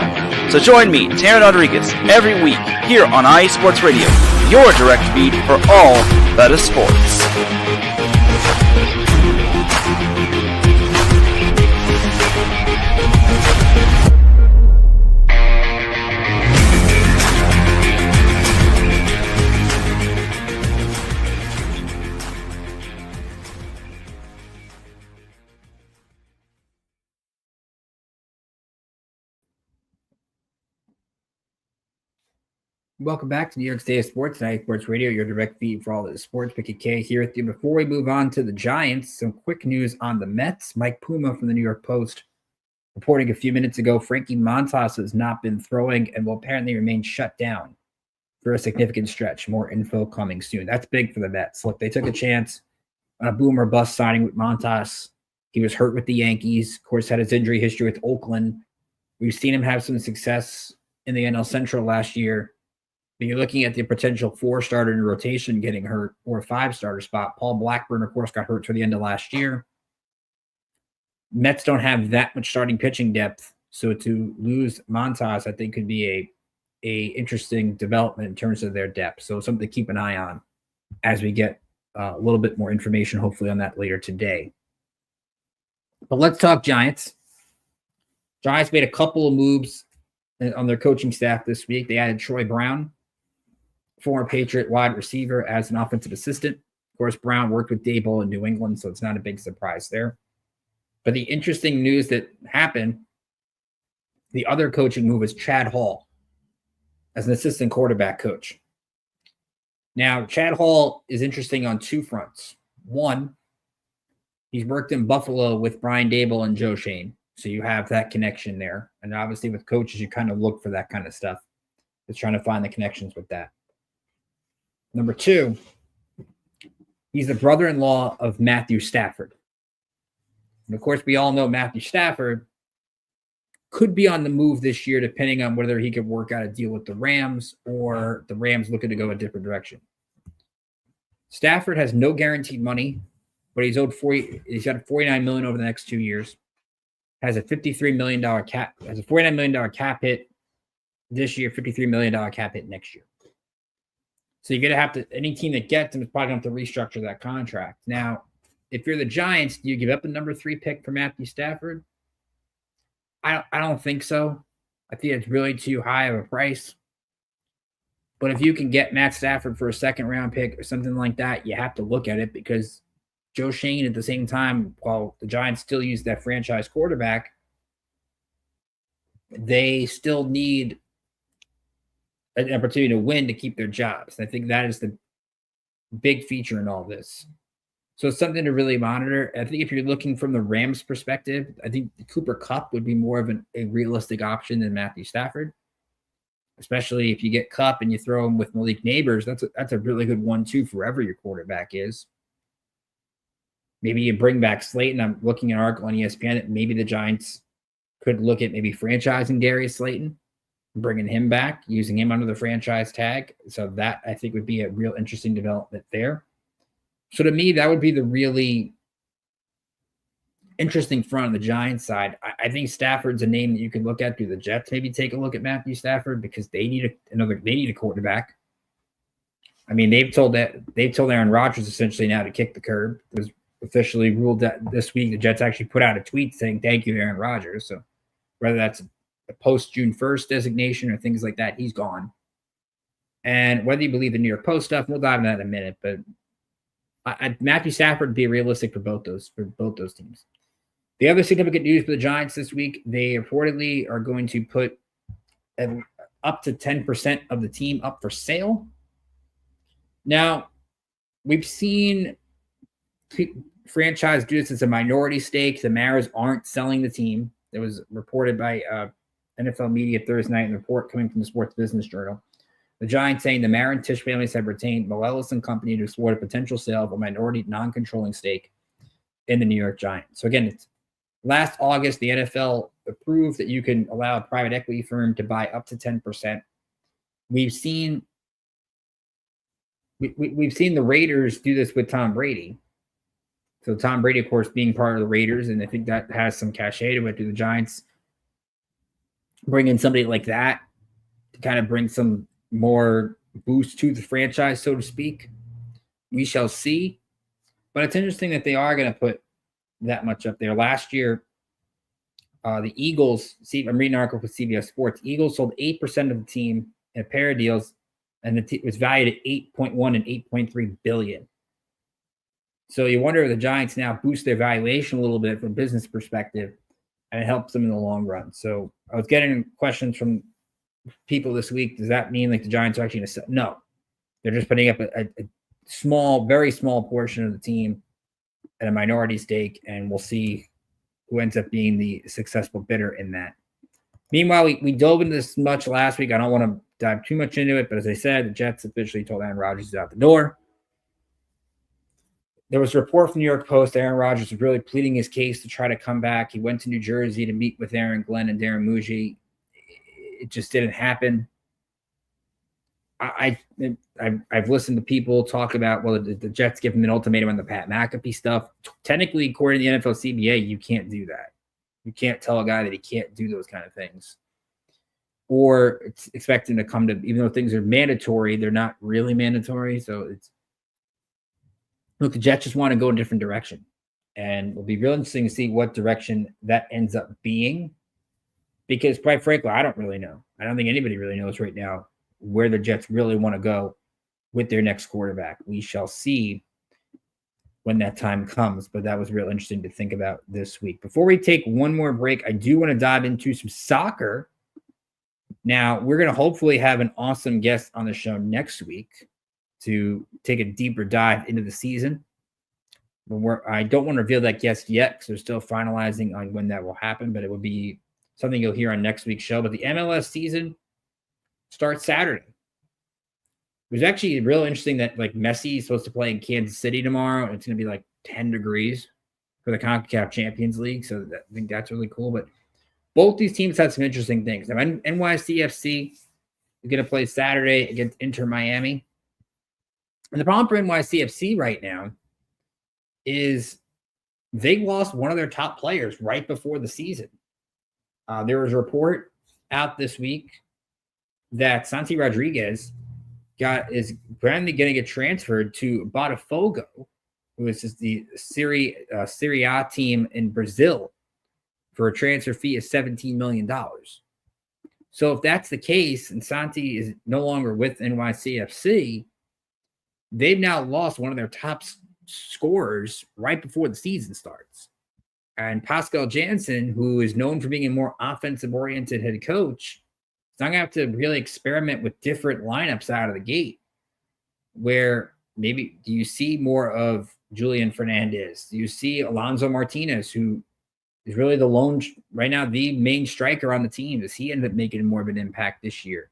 So join me, Taryn Rodriguez, every week here on IE Sports Radio, your direct feed for all that is sports. Welcome back to New York State of Sports, IE Sports Radio, your direct feed for all the sports. Picky K here with you. Before we move on to the Giants, some quick news on the Mets. Mike Puma from the New York Post reporting a few minutes ago, Frankie Montas has not been throwing and will apparently remain shut down for a significant stretch. More info coming soon. That's big for the Mets. Look, they took a chance on a boom or bust signing with Montas. He was hurt with the Yankees. Of course, had his injury history with Oakland. We've seen him have some success in the NL Central last year. But you're looking at the potential 4-starter in rotation getting hurt or a 5-starter spot. Paul Blackburn, of course, got hurt toward the end of last year. Mets don't have that much starting pitching depth. So to lose Montas, I think, could be a interesting development in terms of their depth. So something to keep an eye on as we get a little bit more information, hopefully, on that later today. But let's talk Giants. Giants made a couple of moves on their coaching staff this week. They added Troy Brown, former Patriot wide receiver, as an offensive assistant. Of course, Brown worked with Daboll in New England, so it's not a big surprise there. But the interesting news that happened, the other coaching move is Chad Hall as an assistant quarterback coach. Now, Chad Hall is interesting on two fronts. One, he's worked in Buffalo with Brian Daboll and Joe Schoen, so you have that connection there. And obviously with coaches, you kind of look for that kind of stuff. It's trying to find the connections with that. Number two, he's the brother-in-law of Matthew Stafford. And of course, we all know Matthew Stafford could be on the move this year, depending on whether he could work out a deal with the Rams or the Rams looking to go a different direction. Stafford has no guaranteed money, but he's owed he's got $49 million over the next 2 years. Has a $53 million cap, has a $49 million cap hit this year, $53 million cap hit next year. So you're going to have to, any team that gets him is probably going to have to restructure that contract. Now, if you're the Giants, do you give up the number 3 pick for Matthew Stafford? I don't think so. I think it's really too high of a price. But if you can get Matt Stafford for a second-round pick or something like that, you have to look at it, because Joe Schoen, at the same time, while the Giants still use that franchise quarterback, they still need an opportunity to win to keep their jobs. And I think that is the big feature in all this. So it's something to really monitor. I think if you're looking from the Rams' perspective, I think Cooper Kupp would be more of a realistic option than Matthew Stafford, especially if you get Kupp and you throw him with Malik Neighbors. That's a really good 1-2 for whoever your quarterback is. Maybe you bring back Slayton. I'm looking at an article on ESPN that maybe the Giants could look at maybe franchising Darius Slayton, bringing him back, using him under the franchise tag. So that, I think, would be a real interesting development there. So to me, that would be the really interesting front on the Giants side. I think Stafford's a name that you could look at. Do the Jets maybe take a look at Matthew Stafford, because they need a quarterback? I mean, they've told Aaron Rodgers essentially now to kick the curb. It was officially ruled that this week. The Jets actually put out a tweet saying thank you to Aaron Rodgers. So whether that's a post June 1st designation or things like that, he's gone. And whether you believe the New York Post stuff, we'll dive into that in a minute. But Matthew Stafford would be realistic for both those teams. The other significant news for the Giants this week, they reportedly are going to put up to 10% of the team up for sale. Now, we've seen franchise do this as a minority stake. The Maras aren't selling the team. It was reported by NFL Media Thursday night, and the report coming from the Sports Business Journal. The Giants saying the Mara and Tisch families have retained Moelis and Company to explore a potential sale of a minority non-controlling stake in the New York Giants. So again, it's last August, the NFL approved that you can allow a private equity firm to buy up to 10%. We've seen the Raiders do this with Tom Brady. So Tom Brady, of course, being part of the Raiders, and I think that has some cachet to it. Do the Giants bring in somebody like that to kind of bring some more boost to the franchise, so to speak? We shall see. But it's interesting that they are going to put that much up there. Last year, the Eagles, I'm reading an article with CBS Sports, Eagles sold 8% of the team in a pair of deals, and it was valued at $8.1 and $8.3 billion. So you wonder if the Giants now boost their valuation a little bit from a business perspective, and it helps them in the long run. So I was getting questions from people this week. Does that mean like the Giants are actually going to sell? No, they're just putting up a small, very small portion of the team at a minority stake, and we'll see who ends up being the successful bidder in that. Meanwhile, we dove into this much last week. I don't want to dive too much into it, but as I said, the Jets officially told Aaron Rodgers he's out the door. There was a report from New York Post. Aaron Rodgers was really pleading his case to try to come back. He went to New Jersey to meet with Aaron Glenn and Darren Muji. It just didn't happen. I've listened to people talk about, well, the Jets give him an ultimatum on the Pat McAfee stuff. Technically, according to the NFL CBA, you can't do that. You can't tell a guy that he can't do those kind of things. Or expect him to come to, even though things are mandatory, they're not really mandatory. So look, the Jets just want to go in a different direction. And it'll be real interesting to see what direction that ends up being. Because quite frankly, I don't really know. I don't think anybody really knows right now where the Jets really want to go with their next quarterback. We shall see when that time comes, but that was real interesting to think about this week. Before we take one more break, I do want to dive into some soccer. Now, we're going to hopefully have an awesome guest on the show next week to take a deeper dive into the season. I don't want to reveal that guest yet because they're still finalizing on when that will happen, but it will be something you'll hear on next week's show. But the MLS season starts Saturday. It was actually real interesting that like Messi is supposed to play in Kansas City tomorrow, and it's going to be like 10 degrees for the CONCACAF Champions League. So I think that's really cool. But both these teams had some interesting things. Now, NYCFC is going to play Saturday against Inter Miami. And the problem for NYCFC right now is they lost one of their top players right before the season. There was a report out this week that Santi Rodriguez is apparently going to get transferred to Botafogo, who is just the Serie A team in Brazil, for a transfer fee of $17 million. So if that's the case, and Santi is no longer with NYCFC, they've now lost one of their top scorers right before the season starts. And Pascal Jansen, who is known for being a more offensive-oriented head coach, is not going to have to really experiment with different lineups out of the gate, where maybe do you see more of Julian Fernandez? Do you see Alonso Martinez, who is really the lone, right now, the main striker on the team? Does he end up making more of an impact this year?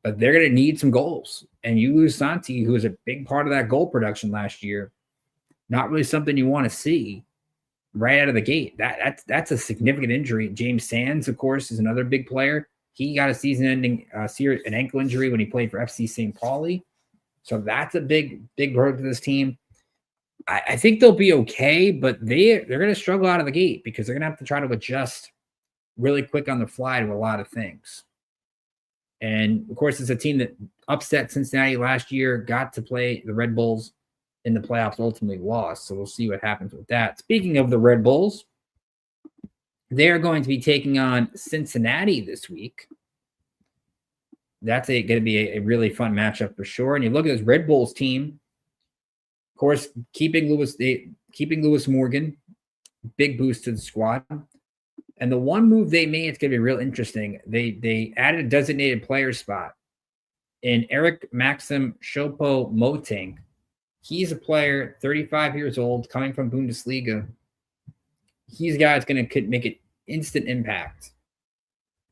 But they're going to need some goals. And you lose Santi, who was a big part of that goal production last year. Not really something you want to see right out of the gate. That's a significant injury. James Sands, of course, is another big player. He got a season-ending an ankle injury when he played for FC St. Pauli. So that's a big burden to this team. I think they'll be okay, but they're going to struggle out of the gate because they're going to have to try to adjust really quick on the fly to a lot of things. And, of course, it's a team that upset Cincinnati last year, got to play the Red Bulls in the playoffs, ultimately lost. So we'll see what happens with that. Speaking of the Red Bulls, they're going to be taking on Cincinnati this week. That's going to be a really fun matchup for sure. And you look at this Red Bulls team, of course, keeping Lewis Morgan, big boost to the squad. And the one move they made, it's going to be real interesting. They added a designated player spot in Eric Maxim Choupo-Moting He's a player, 35 years old, coming from Bundesliga. He's a guy that's going to make an instant impact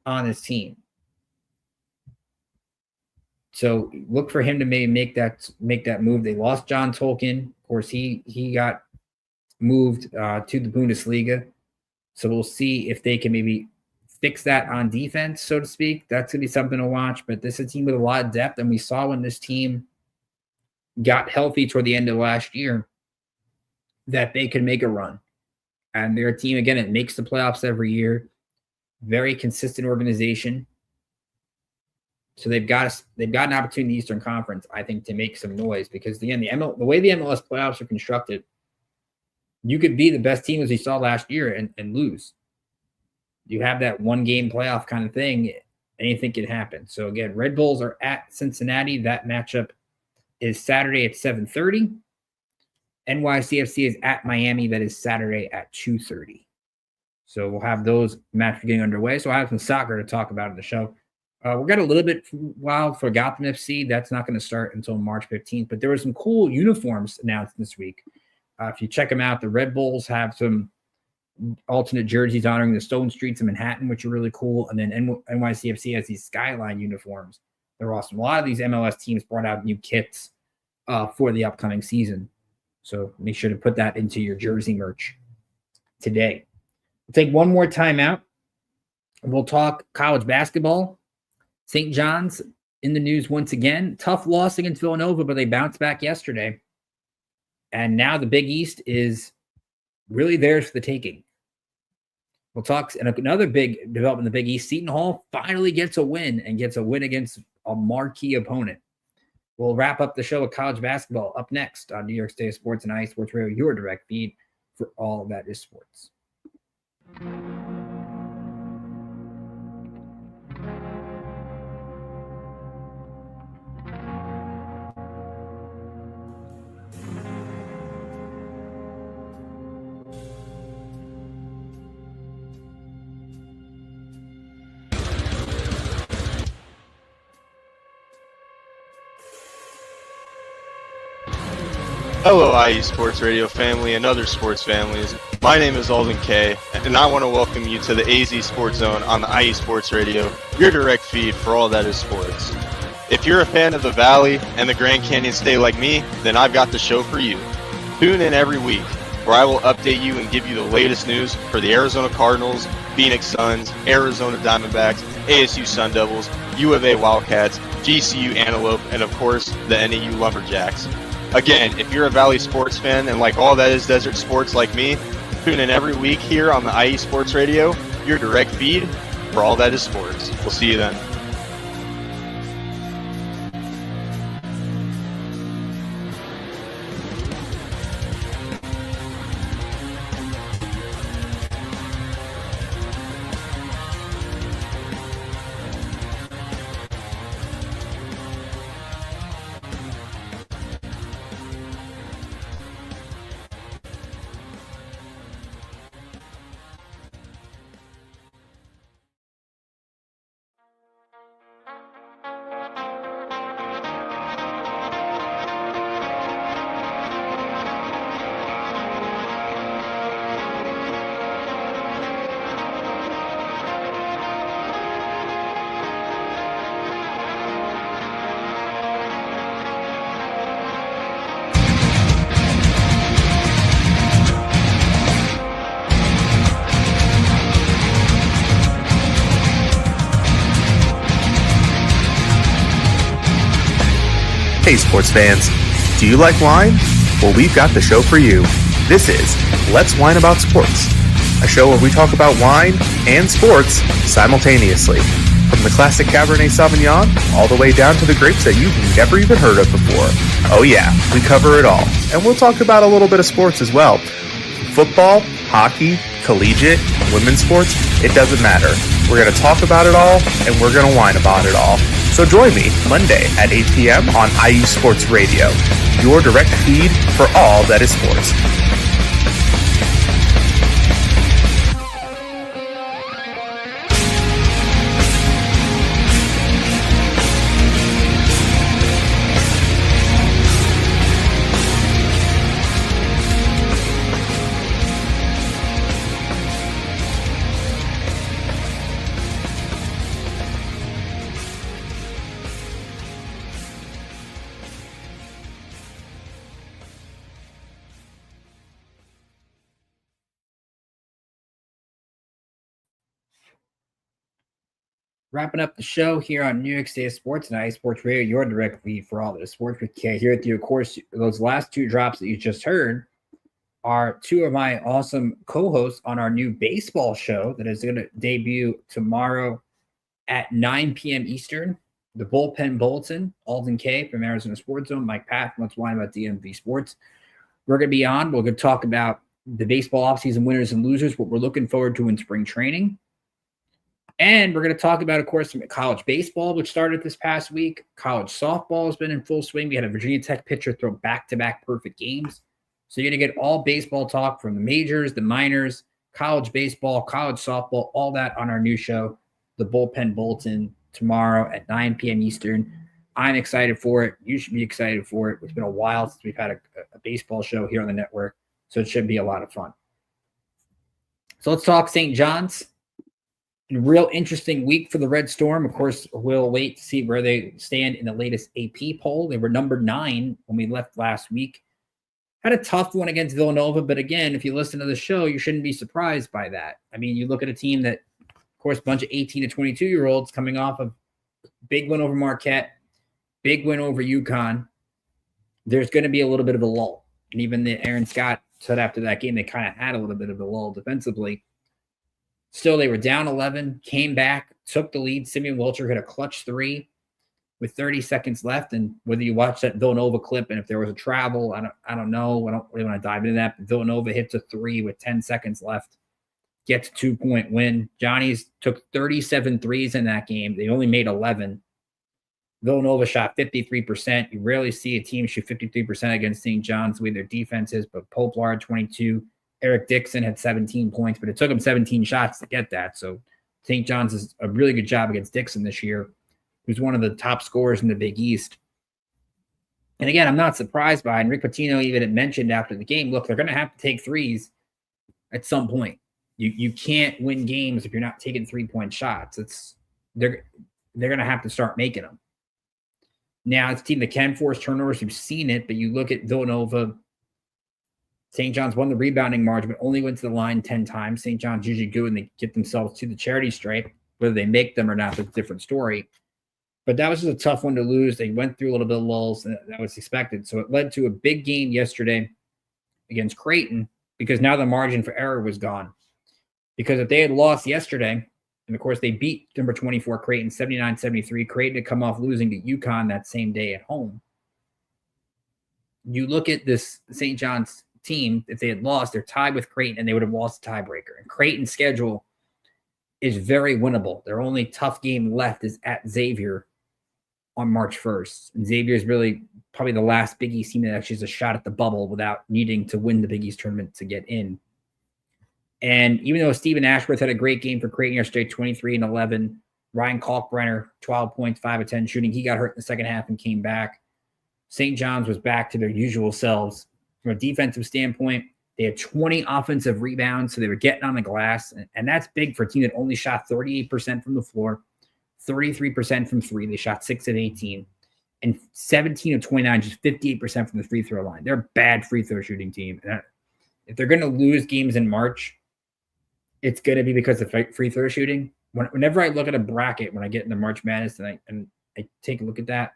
on his team. So look for him to maybe make that move. They lost John Tolkien. Of course, he got moved to the Bundesliga. So we'll see if they can maybe fix that on defense, so to speak. That's going to be something to watch. But this is a team with a lot of depth, and we saw when this team got healthy toward the end of last year that they could make a run. And their team, again, it makes the playoffs every year. Very consistent organization. So they've got an opportunity in the Eastern Conference, I think, to make some noise because, again, the way the MLS playoffs are constructed, you could be the best team as we saw last year and lose. You have that one-game playoff kind of thing, anything can happen. So, again, Red Bulls are at Cincinnati. That matchup is Saturday at 7:30. NYCFC is at Miami. That is Saturday at 2:30. So we'll have those matches getting underway. So I have some soccer to talk about in the show. We're got a little bit wild for Gotham FC. That's not going to start until March 15th. But there were some cool uniforms announced this week. If you check them out, the Red Bulls have some alternate jerseys honoring the Stone Streets of Manhattan, which are really cool. And then NYCFC has these Skyline uniforms. They're awesome. A lot of these MLS teams brought out new kits for the upcoming season. So make sure to put that into your jersey merch today. We'll take one more time out. We'll talk college basketball. St. John's in the news once again. Tough loss against Villanova, but they bounced back yesterday. And now the Big East is really theirs for the taking. We'll talk, and another big development in the Big East, Seton Hall finally gets a win against a marquee opponent. We'll wrap up the show with college basketball up next on New York State Sports and IE Sports Radio, your direct feed for all that is sports. Hello, IE Sports Radio family and other sports families. My name is Alden Kay, and I want to welcome you to the AZ Sports Zone on the IE Sports Radio, your direct feed for all that is sports. If you're a fan of the Valley and the Grand Canyon State like me, then I've got the show for you. Tune in every week, where I will update you and give you the latest news for the Arizona Cardinals, Phoenix Suns, Arizona Diamondbacks, ASU Sun Devils, U of A Wildcats, GCU Antelope, and of course, the NAU Lumberjacks. Again, if you're a Valley sports fan and like all that is desert sports like me, tune in every week here on the IE Sports Radio, your direct feed for all that is sports. We'll see you then. Hey sports fans, do you like wine? Well, we've got the show for you. This is Let's Wine About Sports, a show where we talk about wine and sports simultaneously. From the classic Cabernet Sauvignon all the way down to the grapes that you've never even heard of before. Oh yeah, we cover it all. And we'll talk about a little bit of sports as well. Football, hockey, collegiate, women's sports, it doesn't matter. We're going to talk about it all, and we're going to whine about it all. So join me Monday at 8 p.m. on IU Sports Radio, your direct feed for all that is sports. Wrapping up the show here on New York State Sports and IE Sports Radio, your direct feed for all the sports with K here with you. Of course, those last two drops that you just heard are two of my awesome co-hosts on our new baseball show that is going to debut tomorrow at 9 p.m. Eastern. The Bullpen Bulletin, Alden K from Arizona Sports Zone, Mike Pat from Let's Wine About DMV Sports. We're going to be on. We're going to talk about the baseball offseason winners and losers, what we're looking forward to in spring training. And we're going to talk about, of course, college baseball, which started this past week. College softball has been in full swing. We had a Virginia Tech pitcher throw back-to-back perfect games. So you're going to get all baseball talk from the majors, the minors, college baseball, college softball, all that on our new show, The Bullpen Bulletin, tomorrow at 9 p.m. Eastern. I'm excited for it. You should be excited for it. It's been a while since we've had a baseball show here on the network, so it should be a lot of fun. So let's talk St. John's. A real interesting week for the Red Storm. Of course, we'll wait to see where they stand in the latest AP poll. They were number 9 when we left last week. Had a tough one against Villanova, but again, if you listen to the show, you shouldn't be surprised by that. I mean, you look at a team that, of course, a bunch of 18 to 22-year-olds coming off of big win over Marquette, big win over UConn. There's going to be a little bit of a lull. And even Aaron Scott said after that game, they kind of had a little bit of a lull defensively. Still, they were down 11, came back, took the lead. Simeon Wilcher hit a clutch 3 with 30 seconds left. And whether you watch that Villanova clip and if there was a travel, I don't know. I don't really want to dive into that. But Villanova hits a 3 with 10 seconds left, gets a 2-point win. Johnny's took 37 threes in that game. They only made 11. Villanova shot 53%. You rarely see a team shoot 53% against St. John's the way their defense is, but Poplar 22. Eric Dixon had 17 points, but it took him 17 shots to get that. So St. John's is a really good job against Dixon this year, who's one of the top scorers in the Big East. And again, I'm not surprised by it. And Rick Pitino even had mentioned after the game, look, they're going to have to take threes at some point. You can't win games if you're not taking 3-point shots. They're going to have to start making them. Now, it's a team that can force turnovers. You've seen it, but you look at Villanova. St. John's won the rebounding margin, but only went to the line 10 times. St. John's usually good when they get themselves to the charity stripe. Whether they make them or not, that's a different story. But that was just a tough one to lose. They went through a little bit of lulls, and that was expected. So it led to a big game yesterday against Creighton because now the margin for error was gone. Because if they had lost yesterday, and of course they beat number 24 Creighton 79-73, Creighton had come off losing to UConn that same day at home. You look at this St. John's team, if they had lost, they're tied with Creighton and they would have lost the tiebreaker. And Creighton's schedule is very winnable. Their only tough game left is at Xavier on March 1st. And Xavier is really probably the last Big East team that actually has a shot at the bubble without needing to win the Big East tournament to get in. And even though Stephen Ashworth had a great game for Creighton yesterday, 23 and 11, Ryan Kalkbrenner, 12 points, 5 of 10 shooting. He got hurt in the second half and came back. St. John's was back to their usual selves. From a defensive standpoint, they had 20 offensive rebounds, so they were getting on the glass. And that's big for a team that only shot 38% from the floor, 33% from 3. They shot 6 of 18. And 17 of 29, just 58% from the free throw line. They're a bad free throw shooting team. And if they're going to lose games in March, it's going to be because of free throw shooting. Whenever I look at a bracket, when I get into March Madness and I take a look at that,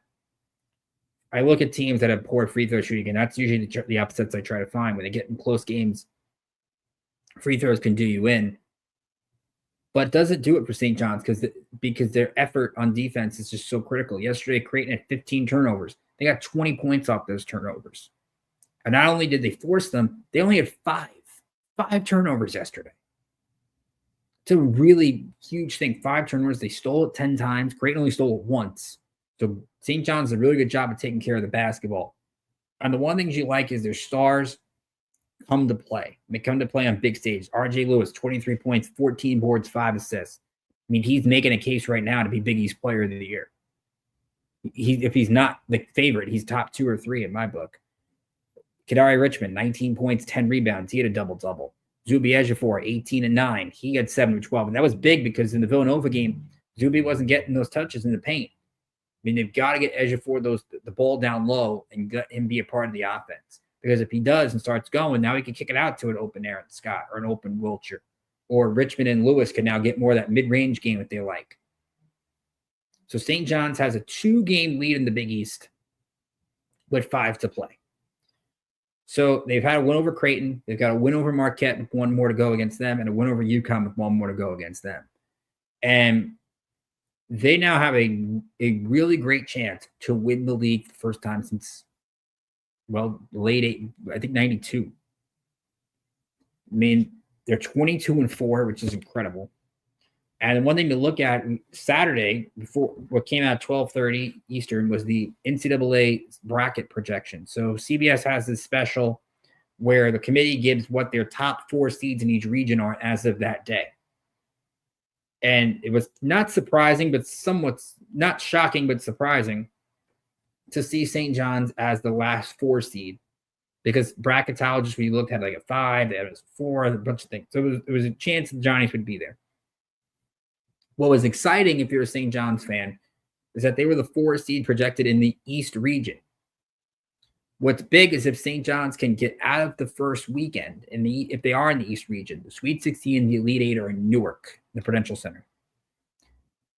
I look at teams that have poor free throw shooting, and that's usually the opposites I try to find. When they get in close games, free throws can do you in. But it doesn't do it for St. John's because their effort on defense is just so critical. Yesterday, Creighton had 15 turnovers. They got 20 points off those turnovers. And not only did they force them, they only had 5 turnovers yesterday. It's a really huge thing. 5 turnovers. They stole it 10 times. Creighton only stole it once. So St. John's does a really good job of taking care of the basketball. And the one thing you like is their stars come to play. They come to play on big stage. RJ Lewis, 23 points, 14 boards, 5 assists. I mean, he's making a case right now to be Big East Player of the Year. If he's not the favorite, he's top 2 or 3 in my book. Kadari Richmond, 19 points, 10 rebounds. He had a double-double. Zuby Ejiofor, 18 and 9. He had 7 of 12. And that was big because in the Villanova game, Zuby wasn't getting those touches in the paint. I mean, they've got to get Ejiofor the ball down low and let him be a part of the offense. Because if he does and starts going, now he can kick it out to an open Aaron Scott or an open Wilcher. Or Richmond and Lewis can now get more of that mid-range game if they like. So St. John's has a 2-game lead in the Big East with 5 to play. So they've had a win over Creighton. They've got a win over Marquette with 1 more to go against them, and a win over UConn with 1 more to go against them. And they now have a really great chance to win the league for the first time since, late 92. I mean, they're 22-4, which is incredible. And one thing to look at Saturday, before what came out at 12:30 Eastern, was the NCAA bracket projection. So CBS has this special where the committee gives what their top 4 seeds in each region are as of that day. And it was not surprising, but somewhat not shocking, but surprising to see St. John's as the last 4 seed, because bracketologists, we looked at like a 5, they had a 4, a bunch of things. So it was a chance the Johnnies would be there. What was exciting, if you're a St. John's fan, is that they were the 4 seed projected in the East region. What's big is if St. John's can get out of the first weekend, if they are in the East region, the Sweet 16 and the Elite 8 are in Newark, the Prudential Center.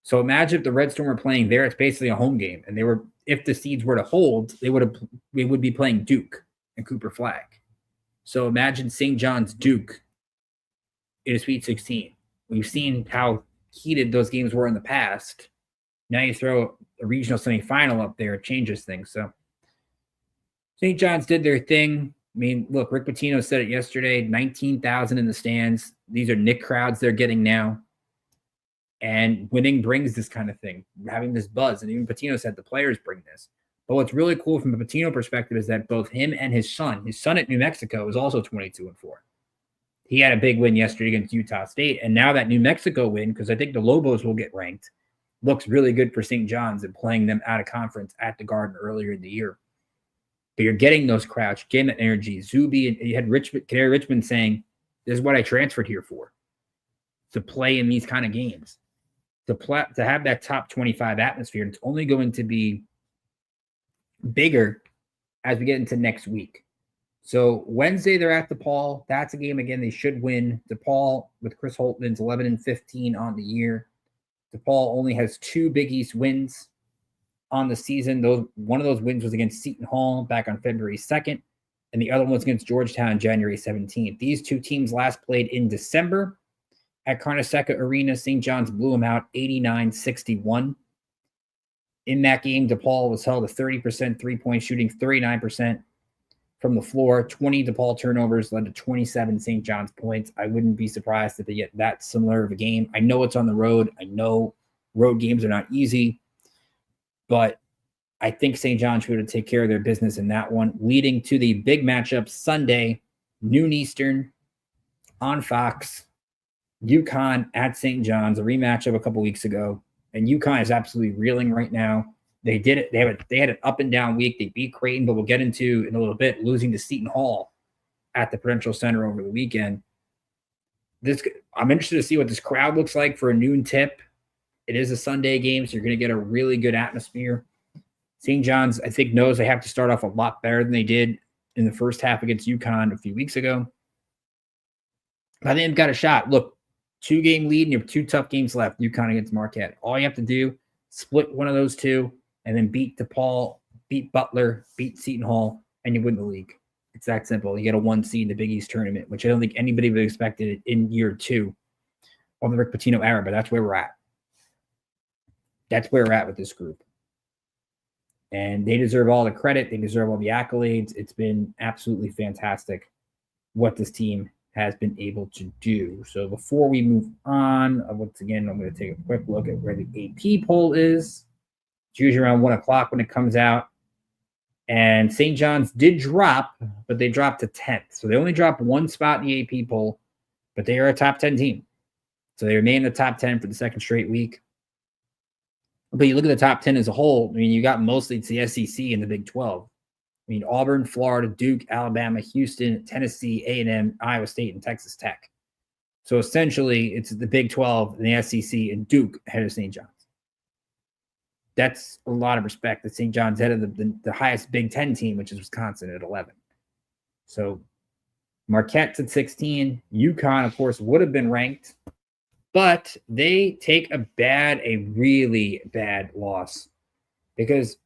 So imagine if the Red Storm were playing there. It's basically a home game, and if the seeds were to hold, they would be playing Duke and Cooper Flag. So imagine St. John's Duke in a Sweet 16. We've seen how heated those games were in the past. Now you throw a regional semifinal up there, it changes things. So St. John's did their thing. I mean, look, Rick Pitino said it yesterday, 19,000 in the stands. These are Nick crowds they're getting now. And winning brings this kind of thing, having this buzz. And even Pitino said the players bring this. But what's really cool from the Pitino perspective is that both him and his son at New Mexico is also 22-4. He had a big win yesterday against Utah State. And now that New Mexico win, because I think the Lobos will get ranked, looks really good for St. John's and playing them out of conference at the Garden earlier in the year. But you're getting those crowds, getting that energy. Zuby, and you had Canary Richmond saying, this is what I transferred here for, to play in these kind of games, to have that top 25 atmosphere. And it's only going to be bigger as we get into next week. So Wednesday, they're at DePaul. That's a game, again, they should win. DePaul, with Chris Holtman's 11-15 on the year. DePaul only has 2 Big East wins on the season. One of those wins was against Seton Hall back on February 2nd, and the other one was against Georgetown January 17th. These 2 teams last played in December at Carnesecca Arena. St. John's blew them out 89-61. In that game, DePaul was held to 30% three-point shooting, 39% from the floor. 20 DePaul turnovers led to 27 St. John's points. I wouldn't be surprised if they get that similar of a game. I know it's on the road. I know road games are not easy, but I think St. John's should take care of their business in that one, leading to the big matchup Sunday, noon Eastern on Fox. UConn at St. John's, a rematch of a couple weeks ago. And UConn is absolutely reeling right now. They did it. They had an up and down week. They beat Creighton, but we'll get into in a little bit, losing to Seton Hall at the Prudential Center over the weekend. I'm interested to see what this crowd looks like for a noon tip. It is a Sunday game, so you're going to get a really good atmosphere. St. John's, I think, knows they have to start off a lot better than they did in the first half against UConn a few weeks ago. But I think they've got a shot. Look, 2-game lead, and you have 2 tough games left, UConn against Marquette. All you have to do, split one of those 2, and then beat DePaul, beat Butler, beat Seton Hall, and you win the league. It's that simple. You get a 1 seed in the Big East tournament, which I don't think anybody would have expected in year 2 of the Rick Pitino era, but that's where we're at. That's where we're at with this group. And they deserve all the credit. They deserve all the accolades. It's been absolutely fantastic what this team has been able to do. So before we move on, once again, I'm going to take a quick look at where the AP poll is. It's usually around 1 o'clock when it comes out. And St. John's did drop, but they dropped to 10th. So they only dropped 1 spot in the AP poll, but they are a top 10 team. So they remain in the top 10 for the second straight week. But you look at the top 10 as a whole, I mean, you got mostly it's the SEC and the Big 12. I mean, Auburn, Florida, Duke, Alabama, Houston, Tennessee, A&M, Iowa State, and Texas Tech. So essentially, it's the Big 12 and the SEC and Duke ahead of St. John's. That's a lot of respect that St. John's ahead of the highest Big 10 team, which is Wisconsin at 11. So Marquette's at 16. UConn, of course, would have been ranked But they take a really bad loss, because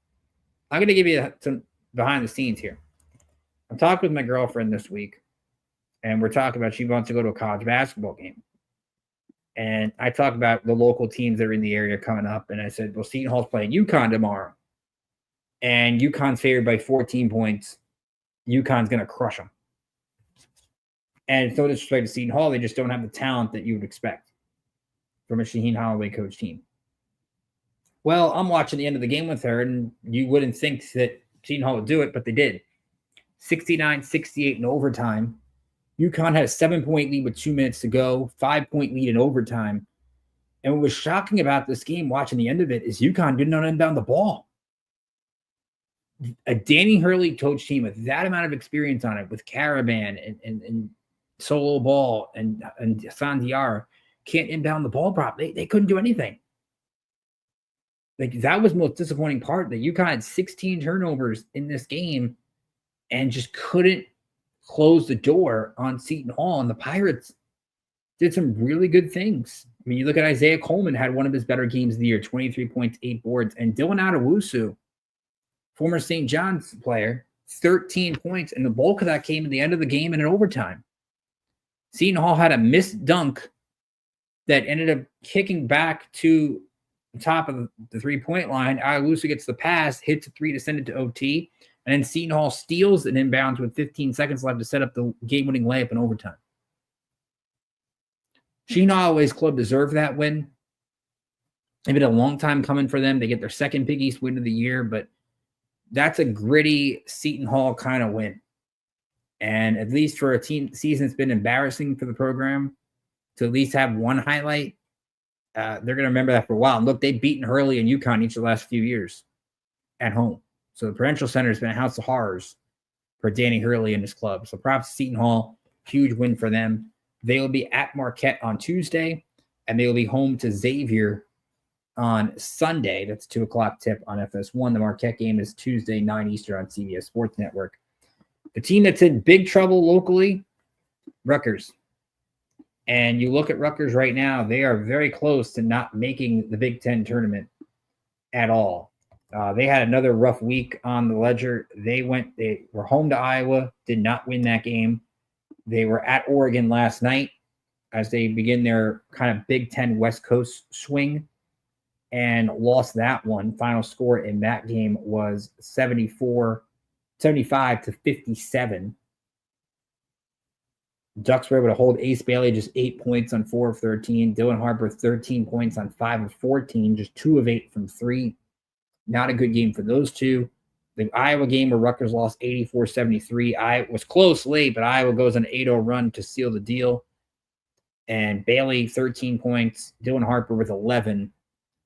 I'm going to give you some behind the scenes here. I'm talking with my girlfriend this week, and we're talking about she wants to go to a college basketball game. And I talk about the local teams that are in the area coming up. And I said, well, Seton Hall's playing UConn tomorrow. And UConn's favored by 14 points. UConn's going to crush them. And it's no disrespect to Seton Hall. They just don't have the talent that you would expect from a Shaheen Holloway coach team. Well, I'm watching the end of the game with her, and you wouldn't think that Seton Hall would do it, but they did. 69-68 in overtime. UConn had a 7-point lead with 2 minutes to go, 5-point lead in overtime. And what was shocking about this game, watching the end of it, is UConn did not inbound the ball. A Danny Hurley coach team with that amount of experience on it, with Caravan and Solo Ball and Hassan Diarra, can't inbound the ball properly. They couldn't do anything. Like, that was the most disappointing part, that UConn had 16 turnovers in this game and just couldn't close the door on Seton Hall. And the Pirates did some really good things. I mean, you look at Isaiah Coleman, had one of his better games of the year, 23 points, 8 boards. And Dylan Adewusu, former St. John's player, 13 points. And the bulk of that came at the end of the game and in overtime. Seton Hall had a missed dunk that ended up kicking back to the top of the three-point line. Adewusu gets the pass, hits a three to send it to OT. And then Seton Hall steals an inbounds with 15 seconds left to set up the game-winning layup in overtime. Shaheen Holloway's club deserved that win. It's been a long time coming for them. They get their second Big East win of the year, but that's a gritty Seton Hall kind of win. And at least for a team season that's been embarrassing for the program, to at least have one highlight, they're going to remember that for a while. And look, they've beaten Hurley and UConn each of the last few years at home. So the Prudential Center has been a house of horrors for Danny Hurley and his club. So props to Seton Hall. Huge win for them. They will be at Marquette on Tuesday, and they will be home to Xavier on Sunday. That's 2 o'clock tip on FS1. The Marquette game is Tuesday, 9 Eastern on CBS Sports Network. The team that's in big trouble locally, Rutgers. And you look at Rutgers right now, they are very close to not making the Big Ten tournament at all. They had another rough week on the ledger. They were home to Iowa, did not win that game. They were at Oregon last night as they begin their kind of Big Ten West Coast swing and lost that one. Final score in that game was 75-57. Ducks were able to hold Ace Bailey just 8 points on 4 of 13. Dylan Harper, 13 points on 5 of 14, just 2 of 8 from 3. Not a good game for those two. The Iowa game where Rutgers lost 84-73. Iowa was close late, but Iowa goes on an 8-0 run to seal the deal. And Bailey, 13 points. Dylan Harper with 11.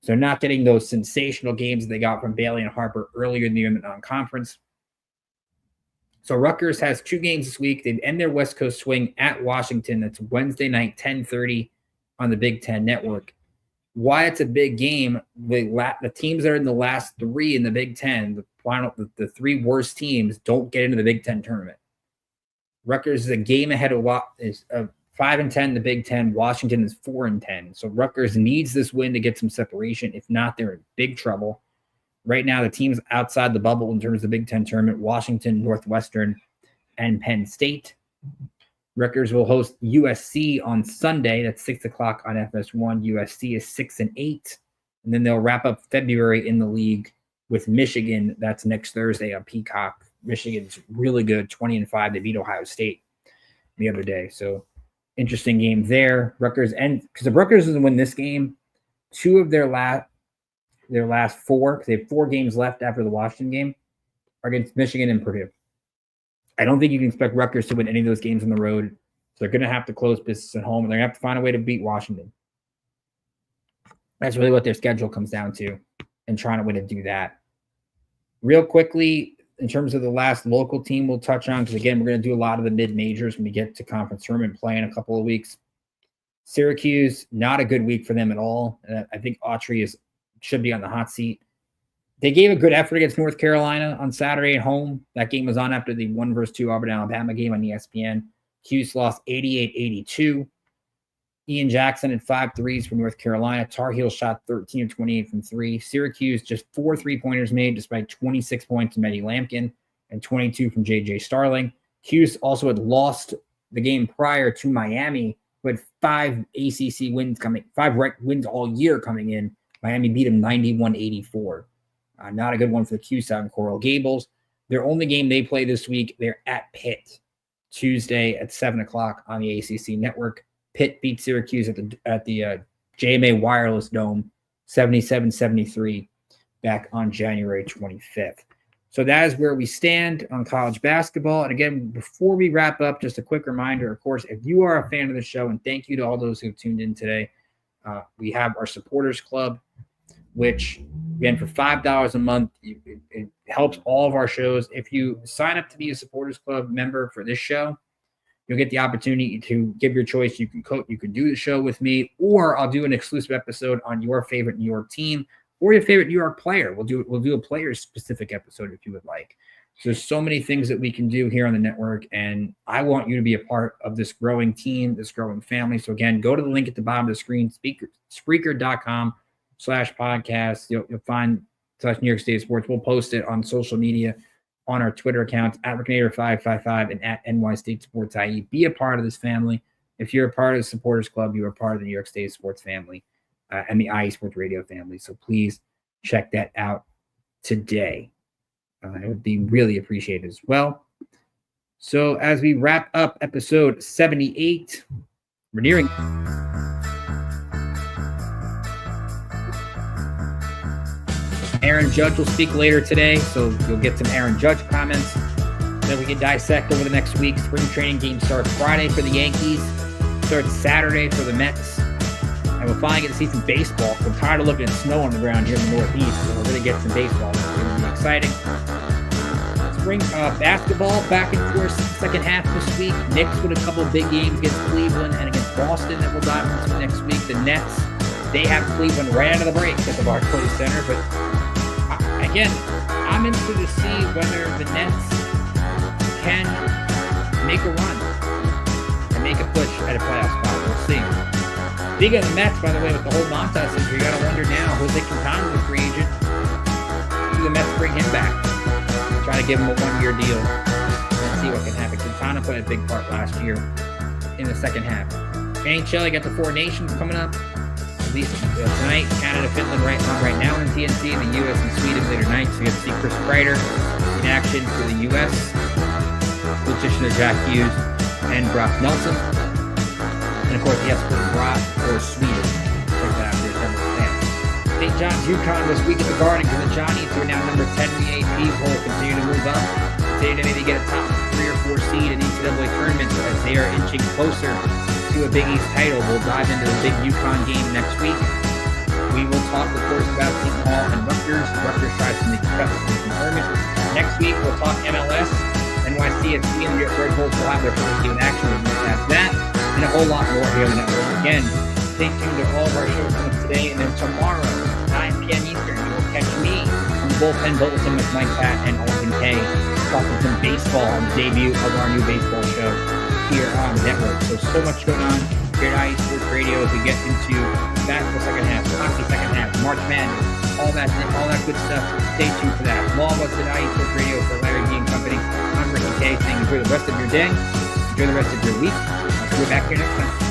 So they're not getting those sensational games that they got from Bailey and Harper earlier in the year in the non-conference. So Rutgers has 2 games this week. They end their West Coast swing at Washington. That's Wednesday night, 10:30 on the Big Ten Network. Why it's a big game, the teams that are in the last 3 in the Big Ten, the 3 worst teams, don't get into the Big Ten tournament. Rutgers is a game ahead of 5-10 in the Big Ten. Washington is 4-10. So Rutgers needs this win to get some separation. If not, they're in big trouble. Right now, the teams outside the bubble in terms of the Big Ten tournament, Washington, Northwestern, and Penn State. Rutgers will host USC on Sunday. That's 6 o'clock on FS1. USC is 6-8. And then they'll wrap up February in the league with Michigan. That's next Thursday on Peacock. Michigan's really good, 20-5. They beat Ohio State the other day. So interesting game there. Rutgers, and because if Rutgers doesn't win this game, 2 of their last 4, because they have 4 games left after the Washington game, are against Michigan and Purdue. I don't think you can expect Rutgers to win any of those games on the road. So they're going to have to close business at home, and they're going to have to find a way to beat Washington. That's really what their schedule comes down to, and trying to win to do that. Real quickly, in terms of the last local team we'll touch on, because again, we're going to do a lot of the mid-majors when we get to conference tournament play in a couple of weeks. Syracuse, not a good week for them at all. I think Autry should be on the hot seat. They gave a good effort against North Carolina on Saturday at home. That game was on after the 1-2 Auburn-Alabama game on ESPN. Cuse lost 88-82. Ian Jackson had 5 threes for North Carolina. Tar Heels shot 13 of 28 from 3. Syracuse just 4 3-pointers made despite 26 points from Eddie Lampkin and 22 from J.J. Starling. Cuse also had lost the game prior to Miami, who had 5 ACC wins coming, 5 wins all year coming in. Miami beat them 91-84. Not a good one for the Cuse out in Coral Gables. Their only game they play this week, they're at Pitt, Tuesday at 7 o'clock on the ACC network. Pitt beat Syracuse at the JMA Wireless Dome 77-73 back on January 25th. So that is where we stand on college basketball. And again, before we wrap up, just a quick reminder, of course, if you are a fan of the show, and thank you to all those who have tuned in today, we have our supporters club, which, again, for $5 a month, it helps all of our shows. If you sign up to be a supporters club member for this show, you'll get the opportunity to give your choice. You can do the show with me, or I'll do an exclusive episode on your favorite New York team or your favorite New York player. We'll do a player-specific episode if you would like. So there's so many things that we can do here on the network, and I want you to be a part of this growing team, this growing family. So again, go to the link at the bottom of the screen, Spreaker.com/podcast. You'll find /New York State Sports. We'll post it on social media, on our Twitter accounts at Rickinator555 and at NY State Sports IE. Be a part of this family. If you're a part of the supporters club, you are part of the New York State Sports family and the IE Sports Radio family. So please check that out today. It would be really appreciated as well. So as we wrap up episode 78, we're nearing. Aaron Judge will speak later today, so you'll get some Aaron Judge comments that we can dissect over the next week. Spring training game starts Friday for the Yankees, starts Saturday for the Mets, and we'll finally get to see some baseball. I'm tired of looking at snow on the ground here in the Northeast, so we're going to get some baseball. It's going to be exciting. Spring basketball back in force second half this week. Knicks with a couple of big games against Cleveland and against Boston that we'll dive into next week. The Nets, they have Cleveland right out of the break at the Barclays Center, but again, I'm interested to see whether the Nets can make a run and make a push at a playoff spot. We'll see. Speaking of the Mets, by the way, with the whole Montas injury, you got to wonder now, Jose Quintana is a free agent. Do the Mets bring him back? Try to give him a one-year deal. Let's see what can happen. Quintana played a big part last year in the second half. NHL, you got the Four Nations coming up. At least tonight, Canada, Finland right now in TNT, and the U.S. and Sweden later night. So you get to see Chris Kreider in action for the U.S., Petitioner Jack Hughes, and Brock Nelson. And of course, Jesper Bratt for Sweden. Check that out for your fan. St. John's UConn this week at the Garden for the Johnnies, who are now number 10 in the AP poll, continue to move up. Continue to maybe get a top 3 or 4 seed in NCAA tournaments as they are inching closer to a Big East title. We'll dive into the big UConn game next week. We will talk, of course, about Seton Hall and Rutgers. Rutgers tries to make the cut from the tournament. Next week, we'll talk MLS. NYCFC and the Red Bulls will have their first game in action. We'll have that and a whole lot more here on the network. Again, stay tuned to all of our shows from today, and then tomorrow, 9 p.m. Eastern, you will catch me on the Bullpen Bulletin with Mike Pat and Alton K, talking some baseball on the debut of our new baseball show here on the network. So much going on here at IE Sports Radio as we get into basketball second half, hockey second half, March Madness, all that good stuff. Stay tuned for that. From all of us at IE Sports Radio for Larry D and Company, I'm Ricky K saying enjoy the rest of your day, enjoy the rest of your week. I'll see you back here next time.